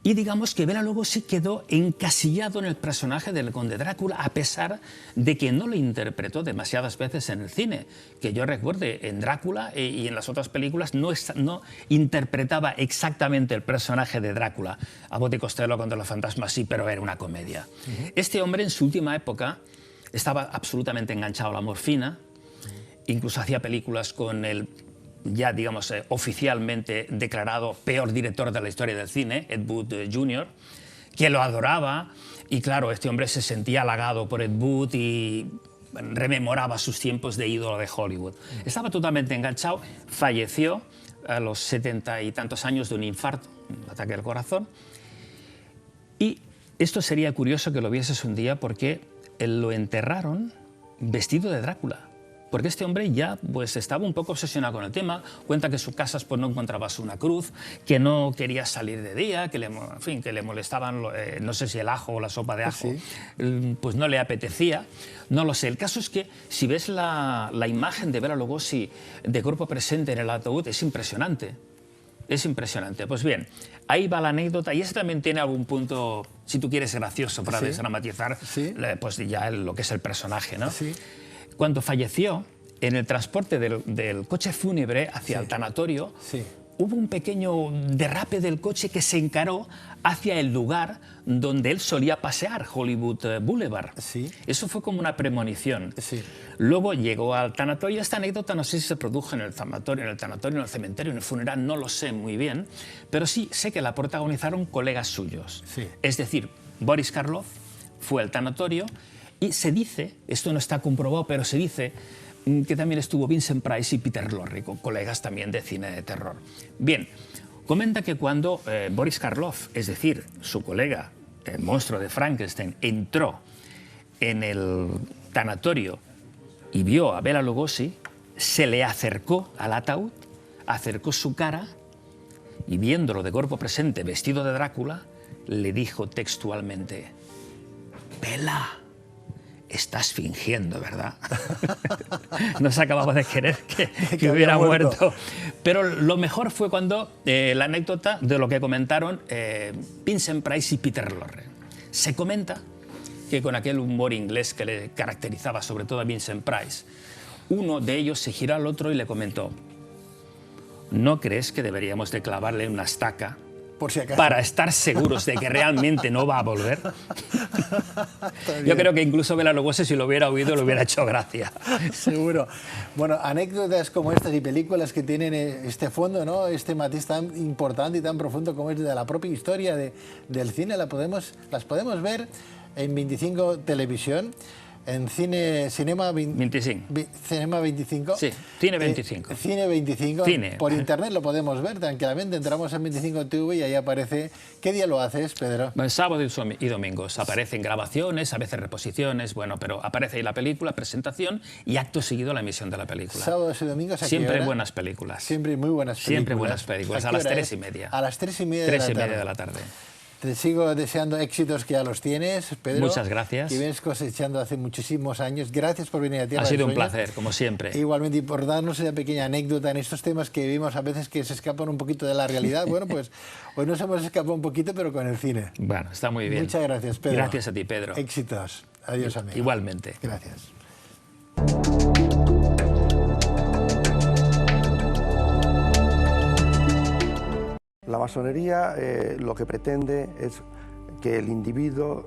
Y digamos que Bela Lugosi quedó encasillado en el personaje del conde Drácula, a pesar de que no lo interpretó demasiadas veces en el cine. Que yo recuerde, en Drácula y en las otras películas no interpretaba exactamente el personaje de Drácula. Abbott y Costello contra los fantasmas sí, pero era una comedia. Este hombre en su última época estaba absolutamente enganchado a la morfina, incluso hacía películas con el ya, digamos, oficialmente declarado peor director de la historia del cine, Ed Wood Jr., que lo adoraba, y claro, este hombre se sentía halagado por Ed Wood y rememoraba sus tiempos de ídolo de Hollywood. Estaba totalmente enganchado, falleció a los 70 y tantos años de un infarto, un ataque al corazón, y esto sería curioso que lo vieses un día porque lo enterraron vestido de Drácula. Porque este hombre ya pues, estaba un poco obsesionado con el tema, cuenta que en sus casas pues, no encontrabas una cruz, que no quería salir de día, que en fin, que le molestaban, no sé si el ajo o la sopa de ajo, pues no le apetecía, no lo sé. El caso es que si ves la imagen de Bela Lugosi de cuerpo presente en el ataúd, es impresionante. Es impresionante. Pues bien, ahí va la anécdota y ese también tiene algún punto, si tú quieres, gracioso para desdramatizar pues ya lo que es el personaje, ¿no? Sí. Cuando falleció, en el transporte del coche fúnebre hacia el tanatorio, hubo un pequeño derrape del coche que se encaró hacia el lugar donde él solía pasear, Hollywood Boulevard. Eso fue como una premonición. Luego llegó al tanatorio. Esta anécdota no sé si se produjo en el tanatorio, en el cementerio, en el funeral, no lo sé muy bien, pero sí sé que la protagonizaron colegas suyos. Es decir, Boris Karloff fue al tanatorio. Y se dice, esto no está comprobado, pero se dice que también estuvo Vincent Price y Peter Lorre, colegas también de cine de terror. Bien, comenta que cuando Boris Karloff, es decir, su colega, el monstruo de Frankenstein, entró en el tanatorio y vio a Bela Lugosi, se le acercó al ataúd, acercó su cara y viéndolo de cuerpo presente, vestido de Drácula, le dijo textualmente: «Bela, estás fingiendo, ¿verdad?». No se acababa de querer que hubiera muerto. Pero lo mejor fue cuando la anécdota de lo que comentaron Vincent Price y Peter Lorre. Se comenta que con aquel humor inglés que le caracterizaba sobre todo a Vincent Price, uno de ellos se giró al otro y le comentó: ¿no crees que deberíamos de clavarle una estaca por si acaso, para estar seguros de que realmente no va a volver? Yo creo que incluso Bela Lugosi, si lo hubiera oído, le hubiera hecho gracia. Seguro. Bueno, anécdotas como estas y películas que tienen este fondo, ¿no? Este matiz tan importante y tan profundo como es de la propia historia del cine, las podemos ver en 25 Televisión, en Cinema 25. Cinema 25. Sí, Cine 25. Cine 25. Cine. Por internet lo podemos ver tranquilamente. Entramos en 25 TV y ahí aparece. ¿Qué día lo haces, Pedro? Sábado y domingos. Aparecen grabaciones, a veces reposiciones, bueno, pero aparece ahí la película, presentación y acto seguido la emisión de la película. Sábados y domingos, ¿a qué Siempre hora? buenas películas. Siempre muy buenas películas. Siempre buenas películas. A las 3:30. A las 3:30 de la tarde. Te sigo deseando éxitos, que ya los tienes, Pedro. Muchas gracias. Que vienes cosechando hace muchísimos años. Gracias por venir a Tierra Ha sido de un Sueños. placer, como siempre. Igualmente, y por darnos esa pequeña anécdota en estos temas que vivimos a veces que se escapan un poquito de la realidad. Bueno, pues hoy nos hemos escapado un poquito, pero con el cine. Bueno, está muy bien. Muchas gracias, Pedro. Gracias a ti, Pedro. Éxitos. Adiós, amigo. Igualmente. Gracias. La masonería lo que pretende es que el individuo,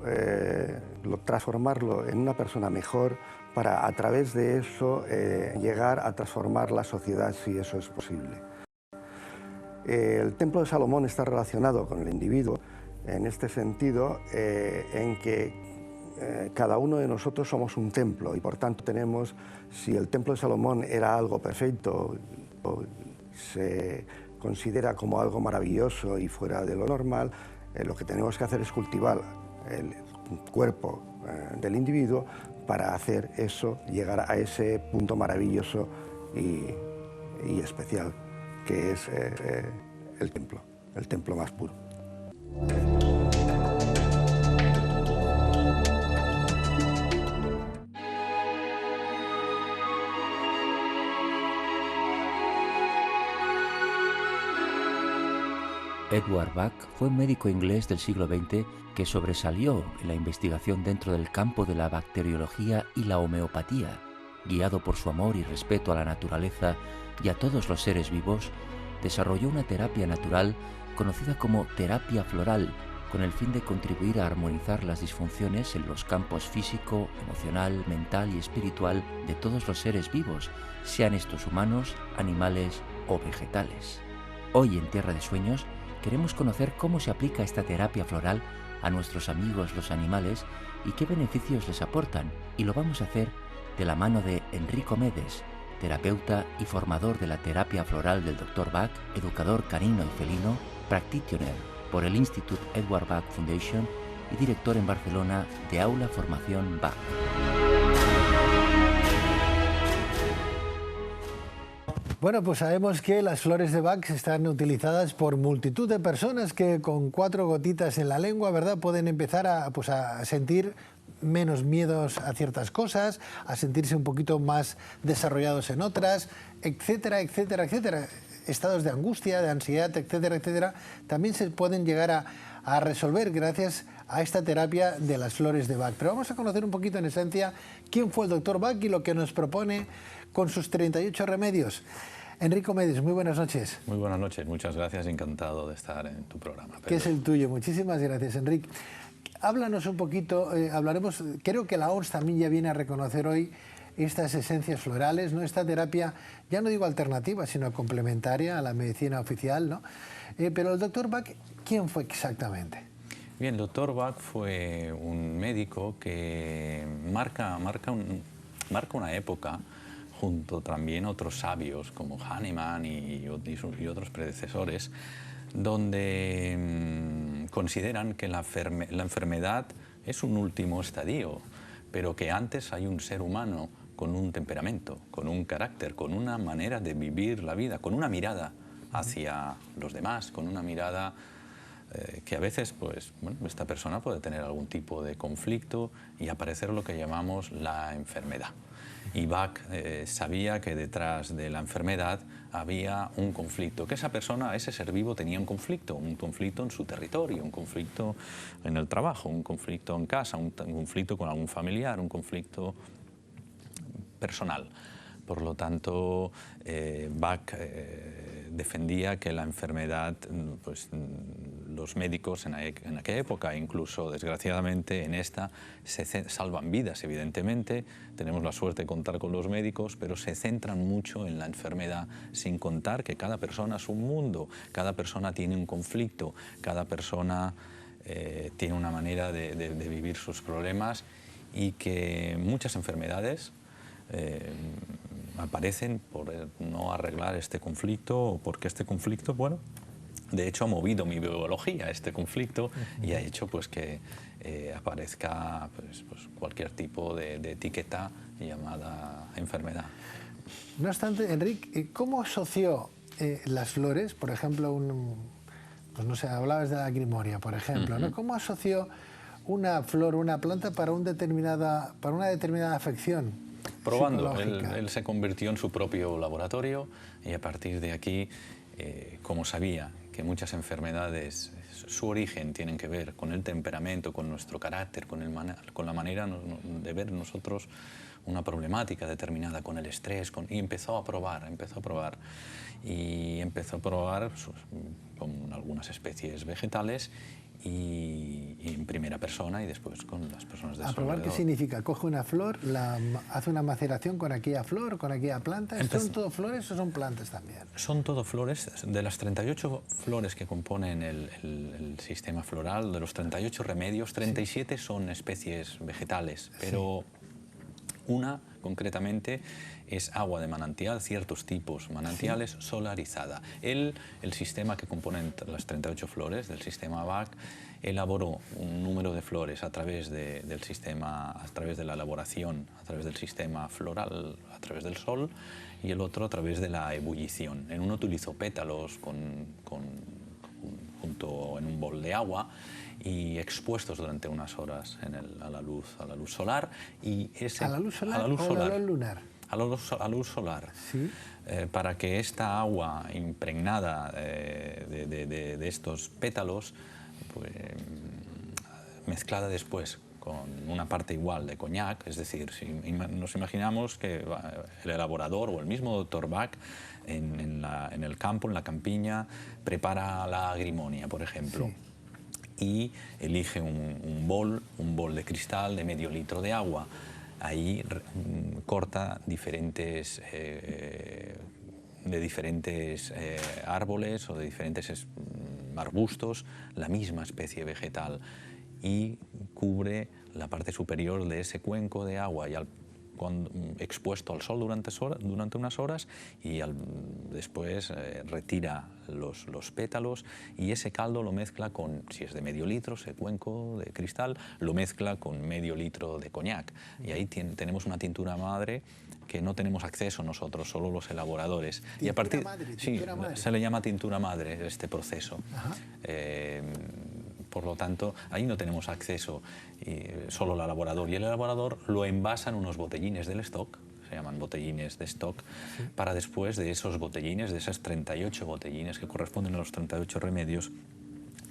transformarlo en una persona mejor para a través de eso llegar a transformar la sociedad si eso es posible. El Templo de Salomón está relacionado con el individuo en este sentido, en que cada uno de nosotros somos un templo y por tanto tenemos, si el Templo de Salomón era algo perfecto, se considera como algo maravilloso y fuera de lo normal, lo que tenemos que hacer es cultivar el cuerpo del individuo para hacer eso, llegar a ese punto maravilloso y especial que es el templo más puro. Edward Bach fue un médico inglés del siglo XX que sobresalió en la investigación dentro del campo de la bacteriología y la homeopatía. Guiado por su amor y respeto a la naturaleza y a todos los seres vivos, desarrolló una terapia natural conocida como terapia floral, con el fin de contribuir a armonizar las disfunciones en los campos físico, emocional, mental y espiritual de todos los seres vivos, sean estos humanos, animales o vegetales. Hoy en Tierra de Sueños queremos conocer cómo se aplica esta terapia floral a nuestros amigos los animales y qué beneficios les aportan, y lo vamos a hacer de la mano de Enrico Medes, terapeuta y formador de la terapia floral del Dr. Bach, educador canino y felino, practitioner por el Institut Edward Bach Foundation y director en Barcelona de Aula Formación Bach. Bueno, pues sabemos que las flores de Bach están utilizadas por multitud de personas que con 4 gotitas en la lengua, ¿verdad?, pueden empezar a sentir menos miedos a ciertas cosas, a sentirse un poquito más desarrollados en otras, etcétera, etcétera, etcétera. Estados de angustia, de ansiedad, etcétera, etcétera, también se pueden llegar a resolver gracias a esta terapia de las flores de Bach. Pero vamos a conocer un poquito en esencia quién fue el Dr. Bach y lo que nos propone con sus 38 remedios. Enrico Medes, muy buenas noches. Muy buenas noches, muchas gracias, encantado de estar en tu programa. ¿Qué es el tuyo? Muchísimas gracias, Enrique. Háblanos un poquito, hablaremos, creo que la OMS también ya viene a reconocer hoy estas esencias florales, ¿no? Esta terapia, ya no digo alternativa, sino complementaria a la medicina oficial, ¿no? Pero el Dr. Bach, ¿quién fue exactamente? Bien, el Dr. Bach fue un médico que marca una época, junto también a otros sabios como Hahnemann y otros predecesores, donde consideran que la enfermedad es un último estadio, pero que antes hay un ser humano con un temperamento, con un carácter, con una manera de vivir la vida, con una mirada hacia los demás, con una mirada que a veces, pues, bueno, esta persona puede tener algún tipo de conflicto y aparecer lo que llamamos la enfermedad. Y Bach sabía que detrás de la enfermedad había un conflicto, que esa persona, ese ser vivo tenía un conflicto en su territorio, un conflicto en el trabajo, un conflicto en casa, un conflicto con algún familiar, un conflicto personal. Por lo tanto, Bach defendía que la enfermedad, pues los médicos en aquella época, incluso desgraciadamente en esta, se salvan vidas, evidentemente, tenemos la suerte de contar con los médicos, pero se centran mucho en la enfermedad, sin contar que cada persona es un mundo, cada persona tiene un conflicto, cada persona tiene una manera de vivir sus problemas, y que muchas enfermedades aparecen por no arreglar este conflicto, o porque este conflicto, bueno, de hecho ha movido mi biología, este conflicto, y ha hecho pues que aparezca pues cualquier tipo de etiqueta llamada enfermedad. No obstante, Enrique, ¿cómo asoció las flores, por ejemplo, pues no sé, hablabas de la grimoria, por ejemplo, ¿no? ¿Cómo asoció una flor, una planta para una determinada afección? Probando, él se convirtió en su propio laboratorio, y a partir de aquí, como sabía que muchas enfermedades, su origen tienen que ver con el temperamento, con nuestro carácter, con la manera de ver nosotros una problemática determinada, con el estrés, y empezó a probar con algunas especies vegetales, y en primera persona, y después con las personas de su alrededor. ¿A probar qué significa? ¿Coge una flor, hace una maceración con aquella flor, con aquella planta? ¿Son todo flores o son plantas también? Son todo flores. De las 38 flores que componen el sistema floral, de los 38 remedios, 37 son especies vegetales, pero una concretamente es agua de manantial, ciertos tipos manantiales, solarizada. El sistema que compone las 38 flores del sistema Bach elaboró un número de flores a través del sistema, a través de la elaboración, a través del sistema floral, a través del sol, y el otro a través de la ebullición. En uno utilizó pétalos junto en un bol de agua y expuestos durante unas horas a la luz solar. Y ¿A la luz solar o a la luz lunar? a la luz solar. Sí. Para que esta agua impregnada de estos pétalos, pues, mezclada después con una parte igual de coñac, es decir, si nos imaginamos que el elaborador o el mismo doctor Bach en el campo, en la campiña, prepara la agrimonia, por ejemplo, y elige un bol de cristal de medio litro de agua. Ahí corta diferentes árboles o de diferentes arbustos, la misma especie vegetal, y cubre la parte superior de ese cuenco de agua y expuesto al sol durante unas horas, y después retira los pétalos, y ese caldo lo mezcla con, si es de medio litro, ese cuenco de cristal, lo mezcla con medio litro de coñac, y ahí tenemos una tintura madre que no tenemos acceso nosotros, solo los elaboradores. Y a partir madre, se le llama tintura madre este proceso. Por lo tanto, ahí no tenemos acceso, solo el elaborador. Y el elaborador lo envasa en unos botellines del stock, se llaman botellines de stock, para después de esos botellines, de esas 38 botellines que corresponden a los 38 remedios,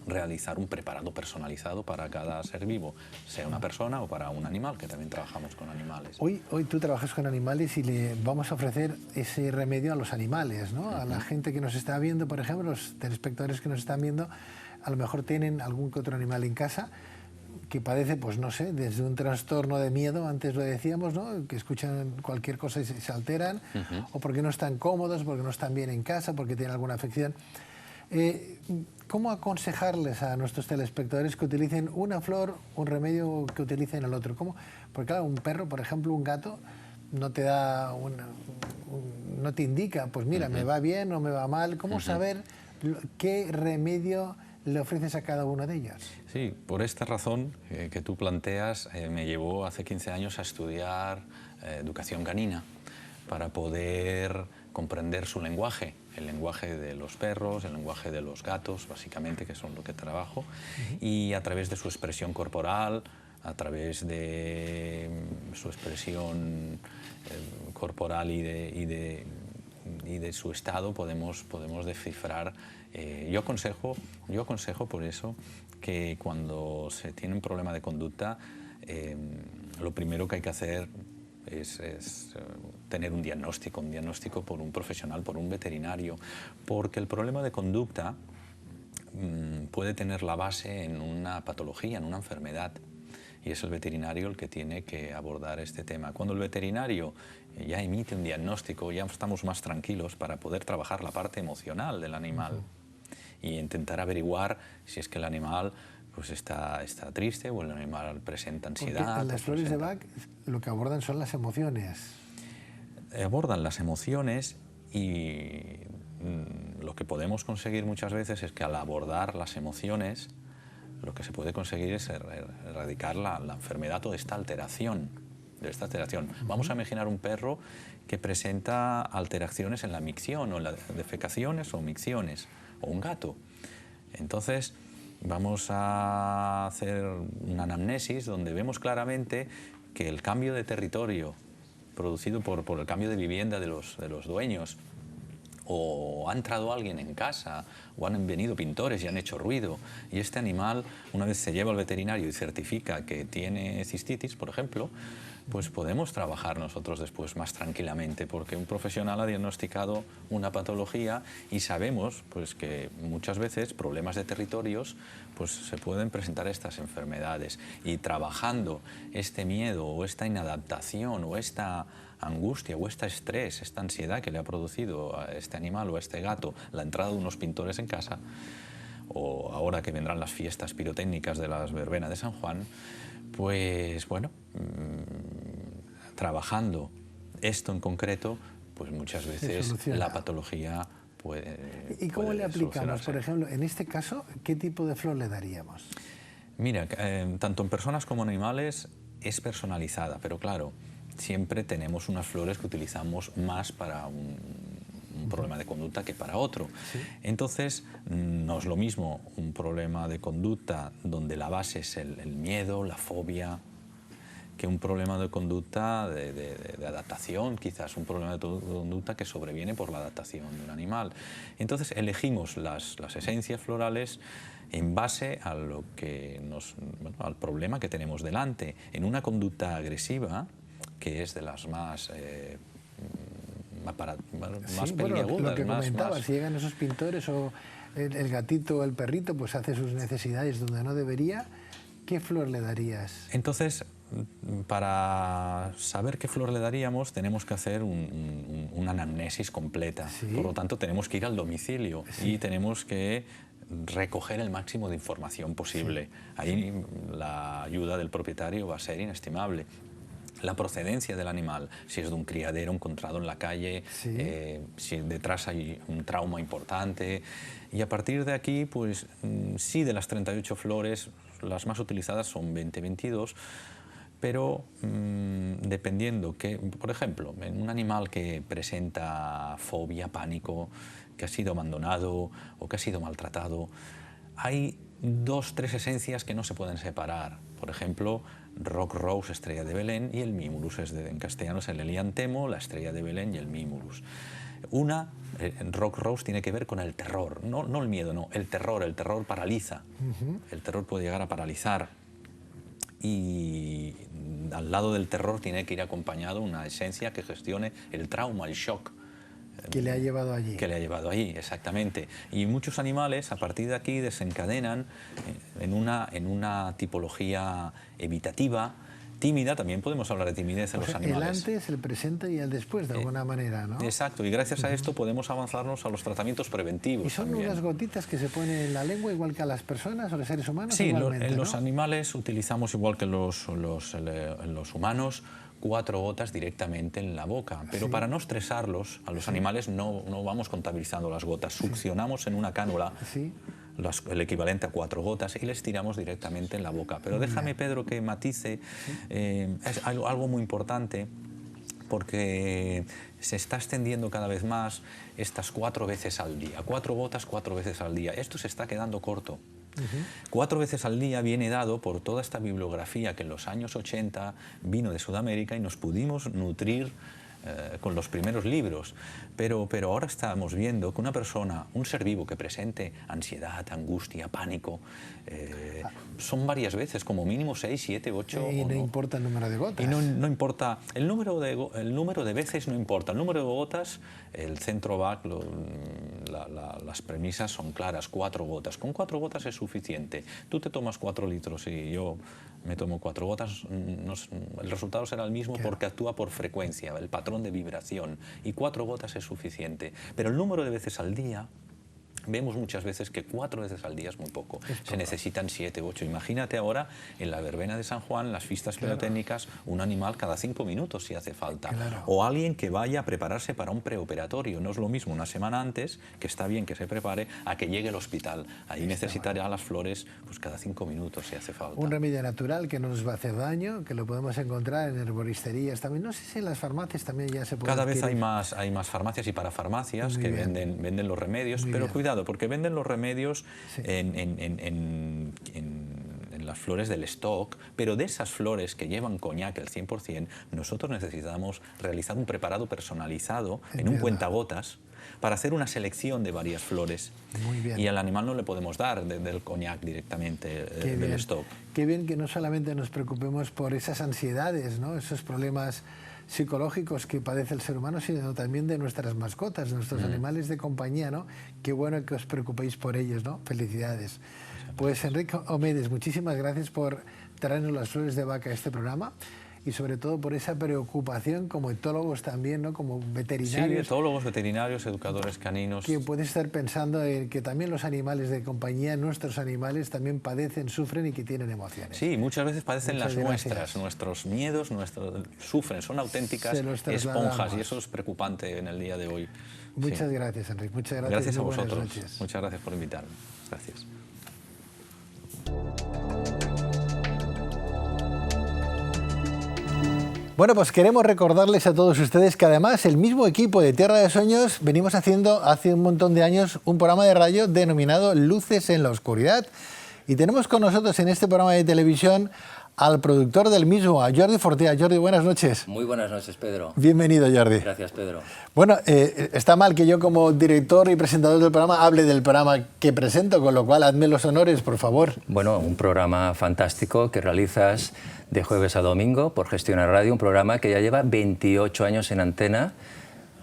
realizar un preparado personalizado para cada ser vivo, sea una persona o para un animal, que también trabajamos con animales. Hoy tú trabajas con animales y le vamos a ofrecer ese remedio a los animales, ¿no? A la gente que nos está viendo, por ejemplo, los telespectadores que nos están viendo, a lo mejor tienen algún que otro animal en casa que padece, pues no sé, desde un trastorno de miedo, antes lo decíamos, ¿no? Que escuchan cualquier cosa y se alteran, o porque no están cómodos, porque no están bien en casa, porque tienen alguna afección. ¿Cómo aconsejarles a nuestros telespectadores que utilicen una flor, un remedio que utilicen el otro? ¿Cómo? Porque claro, un perro, por ejemplo, un gato, no te da no te indica, pues mira, me va bien o me va mal. ¿Cómo saber qué remedio le ofreces a cada uno de ellos? Sí, por esta razón que tú planteas, me llevó hace 15 años a estudiar educación canina, para poder comprender su lenguaje, el lenguaje de los perros, el lenguaje de los gatos, básicamente, que son lo que trabajo, y a través de su expresión corporal, a través de su expresión corporal y de su estado podemos descifrar. Yo aconsejo por eso que cuando se tiene un problema de conducta, lo primero que hay que hacer es tener un diagnóstico por un profesional, por un veterinario, porque el problema de conducta puede tener la base en una patología, en una enfermedad, y es el veterinario el que tiene que abordar este tema. Cuando el veterinario ya emite un diagnóstico, ya estamos más tranquilos para poder trabajar la parte emocional del animal y intentar averiguar si es que el animal pues está triste o el animal presenta ansiedad. Porque en las flores de Bach lo que abordan son las emociones. Abordan las emociones, y lo que podemos conseguir muchas veces es que al abordar las emociones, lo que se puede conseguir es erradicar la enfermedad o esta alteración. Vamos a imaginar un perro que presenta alteraciones en la micción o en las defecaciones o micciones, o un gato. Entonces vamos a hacer una anamnesis donde vemos claramente que el cambio de territorio producido por el cambio de vivienda de los dueños, o ha entrado alguien en casa, o han venido pintores y han hecho ruido, y este animal, una vez se lleva al veterinario y certifica que tiene cistitis, por ejemplo, pues podemos trabajar nosotros después más tranquilamente, porque un profesional ha diagnosticado una patología y sabemos pues que muchas veces problemas de territorios pues se pueden presentar estas enfermedades, y trabajando este miedo o esta inadaptación o esta angustia o este estrés, esta ansiedad que le ha producido a este animal o a este gato la entrada de unos pintores en casa, o ahora que vendrán las fiestas pirotécnicas de las verbenas de San Juan, pues bueno, trabajando esto en concreto, pues muchas veces la patología puede. ¿Y cómo le aplicamos? Por ejemplo, en este caso, ¿qué tipo de flor le daríamos? Mira, tanto en personas como en animales es personalizada, pero claro, siempre tenemos unas flores que utilizamos más para un problema de conducta que para otro. ¿Sí? Entonces, no es lo mismo un problema de conducta donde la base es el miedo, la fobia, que un problema de conducta, de adaptación, quizás un problema de conducta que sobreviene por la adaptación de un animal. Entonces elegimos las esencias florales en base a lo que al problema que tenemos delante. En una conducta agresiva, que es de las más peliagudas. Lo que comentabas, si llegan esos pintores o el gatito o el perrito, pues hace sus necesidades donde no debería, ¿qué flor le darías? Entonces, para saber qué flor le daríamos, tenemos que hacer una anamnesis completa. ¿Sí? Por lo tanto, tenemos que ir al domicilio y tenemos que recoger el máximo de información posible. Ahí la ayuda del propietario va a ser inestimable. La procedencia del animal, si es de un criadero encontrado en la calle, si detrás hay un trauma importante. Y a partir de aquí, pues sí, de las 38 flores, las más utilizadas son 20-22, pero dependiendo que, por ejemplo, en un animal que presenta fobia, pánico, que ha sido abandonado o que ha sido maltratado, hay 2-3 esencias que no se pueden separar. Por ejemplo, Rock Rose, estrella de Belén, y el Mimulus, en castellano es el Eliantemo, la estrella de Belén y el Mimulus. Rock Rose tiene que ver con el terror, no el miedo, no, el terror paraliza. El terror puede llegar a paralizar. Y al lado del terror tiene que ir acompañado una esencia que gestione el trauma, el shock. Que le ha llevado allí. Que le ha llevado allí, exactamente. Y muchos animales a partir de aquí desencadenan en una tipología evitativa, tímida. También podemos hablar de timidez en los animales. El antes, el presente y el después, de alguna manera, ¿no? Exacto, y gracias a esto podemos avanzarnos a los tratamientos preventivos. ¿Y son también unas gotitas que se ponen en la lengua igual que a las personas o los seres humanos? Sí, igualmente, los ¿no? animales utilizamos igual que los humanos 4 gotas directamente en la boca, pero para no estresarlos, a los animales no vamos contabilizando las gotas, succionamos en una cánula el equivalente a 4 gotas y les tiramos directamente en la boca. Pero déjame, Pedro, que matice, es algo muy importante, porque se está extendiendo cada vez más estas 4 veces al día, 4 gotas 4 veces al día. Esto se está quedando corto. 4 veces al día viene dado por toda esta bibliografía que en los años 80 vino de Sudamérica y nos pudimos nutrir con los primeros libros, pero ahora estamos viendo que una persona, un ser vivo que presente ansiedad, angustia, pánico, son varias veces, como mínimo 6, 7, 8... Y no importa el número de gotas. Y no importa, el número de veces no importa, el número de gotas, el centro VAC, las premisas son claras, 4 gotas. Con 4 gotas es suficiente. Tú te tomas 4 litros y yo me tomo 4 gotas, el resultado será el mismo, porque actúa por frecuencia, el patrón de vibración, y 4 gotas es suficiente. Pero el número de veces al día, vemos muchas veces que 4 veces al día es muy poco. Se necesitan 7, 8. Imagínate ahora en la verbena de San Juan, las fiestas pirotécnicas, un animal cada 5 minutos si hace falta. O alguien que vaya a prepararse para un preoperatorio. No es lo mismo una semana antes, que está bien que se prepare, a que llegue al hospital. Ahí necesitará las flores pues cada 5 minutos si hace falta. Un remedio natural que no nos va a hacer daño, que lo podemos encontrar en herboristerías también. No sé si en las farmacias también ya se puede Cada vez adquirir. hay más farmacias y parafarmacias que venden los remedios, pero cuidado, porque venden los remedios en las flores del stock, pero de esas flores que llevan coñac al 100%, nosotros necesitamos realizar un preparado personalizado en un cuentagotas para hacer una selección de varias flores. Muy bien. Y al animal no le podemos dar del coñac directamente del stock. Qué bien que no solamente nos preocupemos por esas ansiedades, ¿no? Esos problemas psicológicos que padece el ser humano, sino también de nuestras mascotas, de nuestros animales de compañía, ¿no? Qué bueno que os preocupéis por ellos, ¿no? Felicidades. Pues Enrique Omedes, muchísimas gracias por traernos las flores de vaca a este programa y sobre todo por esa preocupación como etólogos también, ¿no? Como veterinarios. Sí, etólogos, veterinarios, educadores caninos. Que puede estar pensando en que también los animales de compañía, nuestros animales, también padecen, sufren y que tienen emociones. Sí, muchas veces padecen las nuestras, nuestros miedos, sufren, son auténticas esponjas y eso es preocupante en el día de hoy. Muchas gracias, Enrique. Muchas gracias. Gracias a vosotros. Muchas gracias por invitarme. Gracias. Bueno, pues queremos recordarles a todos ustedes que además el mismo equipo de Tierra de Sueños venimos haciendo hace un montón de años un programa de radio denominado Luces en la Oscuridad. Y tenemos con nosotros en este programa de televisión al productor del mismo, a Jordi Fortea. Jordi, buenas noches. Muy buenas noches, Pedro. Bienvenido, Jordi. Gracias, Pedro. Bueno, está mal que yo como director y presentador del programa hable del programa que presento, con lo cual hazme los honores, por favor. Bueno, un programa fantástico que realizas de jueves a domingo por Gestión a Radio, un programa que ya lleva 28 años en antena,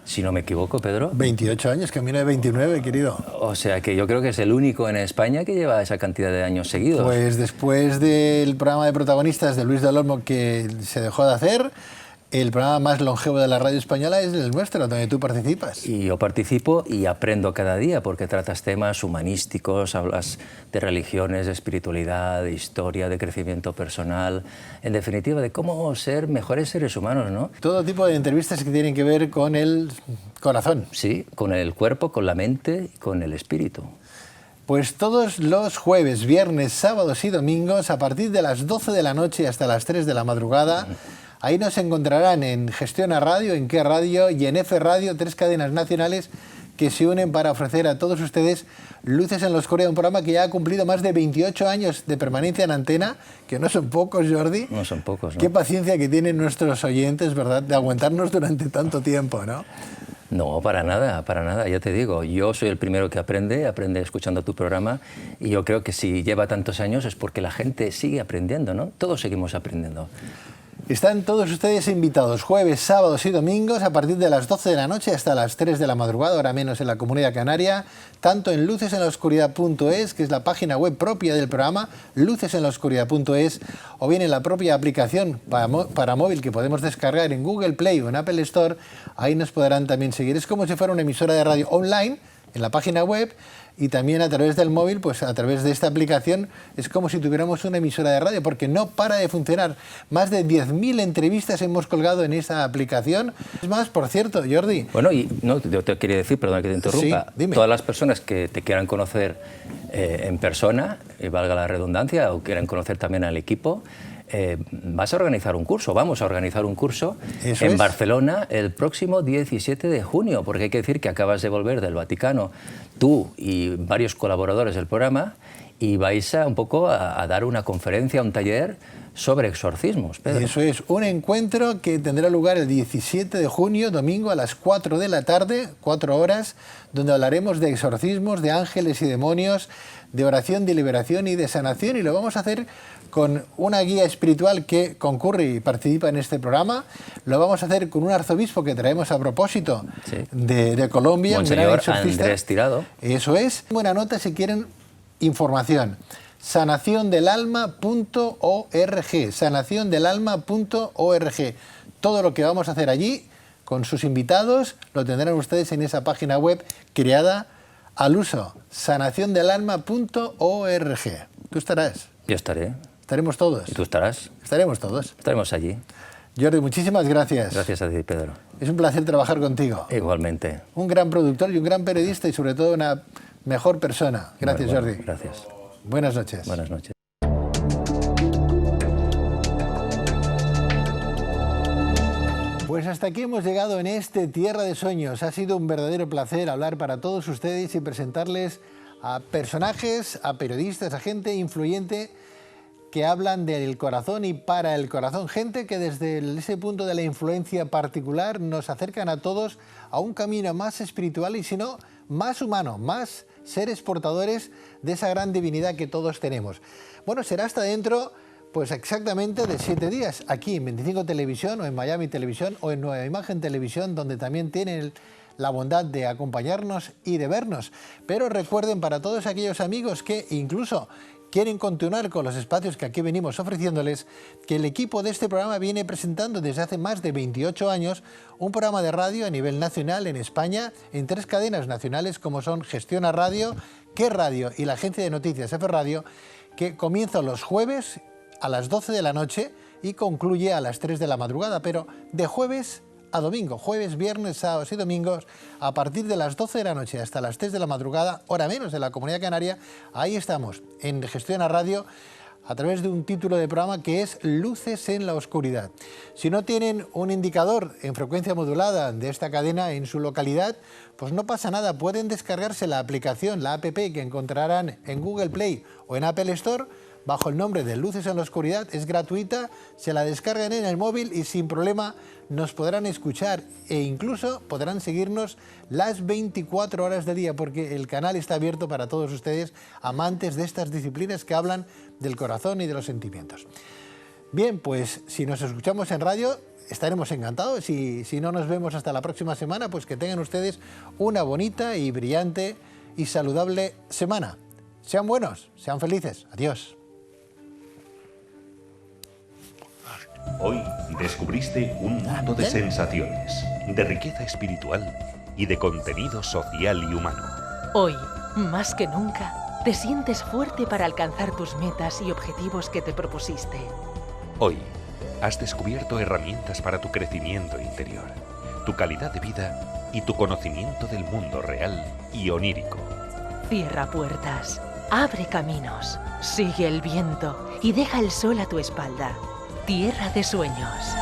si no me equivoco, Pedro. 28 años, camino de 29, querido. O sea que yo creo que es el único en España que lleva esa cantidad de años seguidos. Pues después del programa de protagonistas de Luis del Olmo que se dejó de hacer, el programa más longevo de la radio española es el nuestro, donde tú participas. Y yo participo y aprendo cada día porque tratas temas humanísticos, hablas de religiones, de espiritualidad, de historia, de crecimiento personal, en definitiva de cómo ser mejores seres humanos, ¿no? Todo tipo de entrevistas que tienen que ver con el corazón. Sí, con el cuerpo, con la mente y con el espíritu. Pues todos los jueves, viernes, sábados y domingos, a partir de las 12 de la noche hasta las 3 de la madrugada, ahí nos encontrarán en Gestión a Radio, en Qué Radio y en F Radio, 3 cadenas nacionales que se unen para ofrecer a todos ustedes Luces en la Oscuridad, un programa que ya ha cumplido más de 28 años de permanencia en antena, que no son pocos, Jordi. No son pocos, ¿no? Qué paciencia que tienen nuestros oyentes, ¿verdad?, de aguantarnos durante tanto tiempo, ¿no? No, para nada, ya te digo. Yo soy el primero que aprende escuchando tu programa y yo creo que si lleva tantos años es porque la gente sigue aprendiendo, ¿no? Todos seguimos aprendiendo. Están todos ustedes invitados jueves, sábados y domingos a partir de las 12 de la noche hasta las 3 de la madrugada, hora menos en la Comunidad Canaria, tanto en lucesenlaoscuridad.es, que es la página web propia del programa, lucesenlaoscuridad.es, o bien en la propia aplicación para móvil que podemos descargar en Google Play o en Apple Store. Ahí nos podrán también seguir. Es como si fuera una emisora de radio online en la página web, y también a través del móvil, pues a través de esta aplicación, es como si tuviéramos una emisora de radio, porque no para de funcionar. Más de 10.000 entrevistas hemos colgado en esta aplicación. Es más, por cierto, Jordi. Bueno, y no, yo te quería decir, perdona que te interrumpa, sí, dime. Todas las personas que te quieran conocer en persona, valga la redundancia, o quieran conocer también al equipo, vamos a organizar un curso en Barcelona el próximo 17 de junio, porque hay que decir que acabas de volver del Vaticano, tú y varios colaboradores del programa, y vais a un poco a dar una conferencia, un taller sobre exorcismos, Pedro. Eso es, un encuentro que tendrá lugar el 17 de junio, domingo, a las 4 de la tarde, 4 horas, donde hablaremos de exorcismos, de ángeles y demonios, de oración, de liberación y de sanación, y lo vamos a hacer con una guía espiritual que concurre y participa en este programa. Lo vamos a hacer con un arzobispo que traemos a propósito de Colombia, Monseñor Andrés Tirado. Eso es. Buena nota si quieren información. Sanaciondelalma.org, sanaciondelalma.org. Todo lo que vamos a hacer allí con sus invitados lo tendrán ustedes en esa página web creada al uso, sanaciondelalma.org. ¿Tú estarás? Yo estaré. ¿Estaremos todos? ¿Y tú estarás? Estaremos todos. Estaremos allí. Jordi, muchísimas gracias. Gracias a ti, Pedro. Es un placer trabajar contigo. Igualmente. Un gran productor y un gran periodista y sobre todo una mejor persona. Gracias, bueno, Jordi. Gracias. Buenas noches. Buenas noches. Pues hasta aquí hemos llegado en este Tierra de Sueños. Ha sido un verdadero placer hablar para todos ustedes y presentarles a personajes, a periodistas, a gente influyente que hablan del corazón y para el corazón. Gente que desde ese punto de la influencia particular nos acercan a todos a un camino más espiritual y, si no, más humano, más seres portadores de esa gran divinidad que todos tenemos. Bueno, será hasta dentro, pues exactamente de 7 días, aquí en 25 Televisión o en Miami Televisión o en Nueva Imagen Televisión, donde también tienen la bondad de acompañarnos y de vernos. Pero recuerden, para todos aquellos amigos que incluso quieren continuar con los espacios que aquí venimos ofreciéndoles, que el equipo de este programa viene presentando desde hace más de 28 años un programa de radio a nivel nacional en España, en 3 cadenas nacionales como son Gestión a Radio, Qué Radio y la agencia de noticias F Radio, que comienza los jueves a las 12 de la noche y concluye a las 3 de la madrugada, pero de jueves a domingo, jueves, viernes, sábados y domingos, a partir de las 12 de la noche hasta las 3 de la madrugada, hora menos de la Comunidad Canaria. Ahí estamos, en Gestión a Radio, a través de un título de programa que es Luces en la Oscuridad. Si no tienen un indicador en frecuencia modulada de esta cadena en su localidad, pues no pasa nada, pueden descargarse la aplicación, la app que encontrarán en Google Play o en Apple Store, bajo el nombre de Luces en la Oscuridad. Es gratuita, se la descargan en el móvil y sin problema nos podrán escuchar e incluso podrán seguirnos las 24 horas del día, porque el canal está abierto para todos ustedes, amantes de estas disciplinas que hablan del corazón y de los sentimientos. Bien, pues si nos escuchamos en radio estaremos encantados, y si no nos vemos hasta la próxima semana, pues que tengan ustedes una bonita y brillante y saludable semana. Sean buenos, sean felices. Adiós. Hoy descubriste un mundo de sensaciones, de riqueza espiritual y de contenido social y humano. Hoy, más que nunca, te sientes fuerte para alcanzar tus metas y objetivos que te propusiste. Hoy has descubierto herramientas para tu crecimiento interior, tu calidad de vida y tu conocimiento del mundo real y onírico. Cierra puertas, abre caminos, sigue el viento y deja el sol a tu espalda. Tierra de Sueños.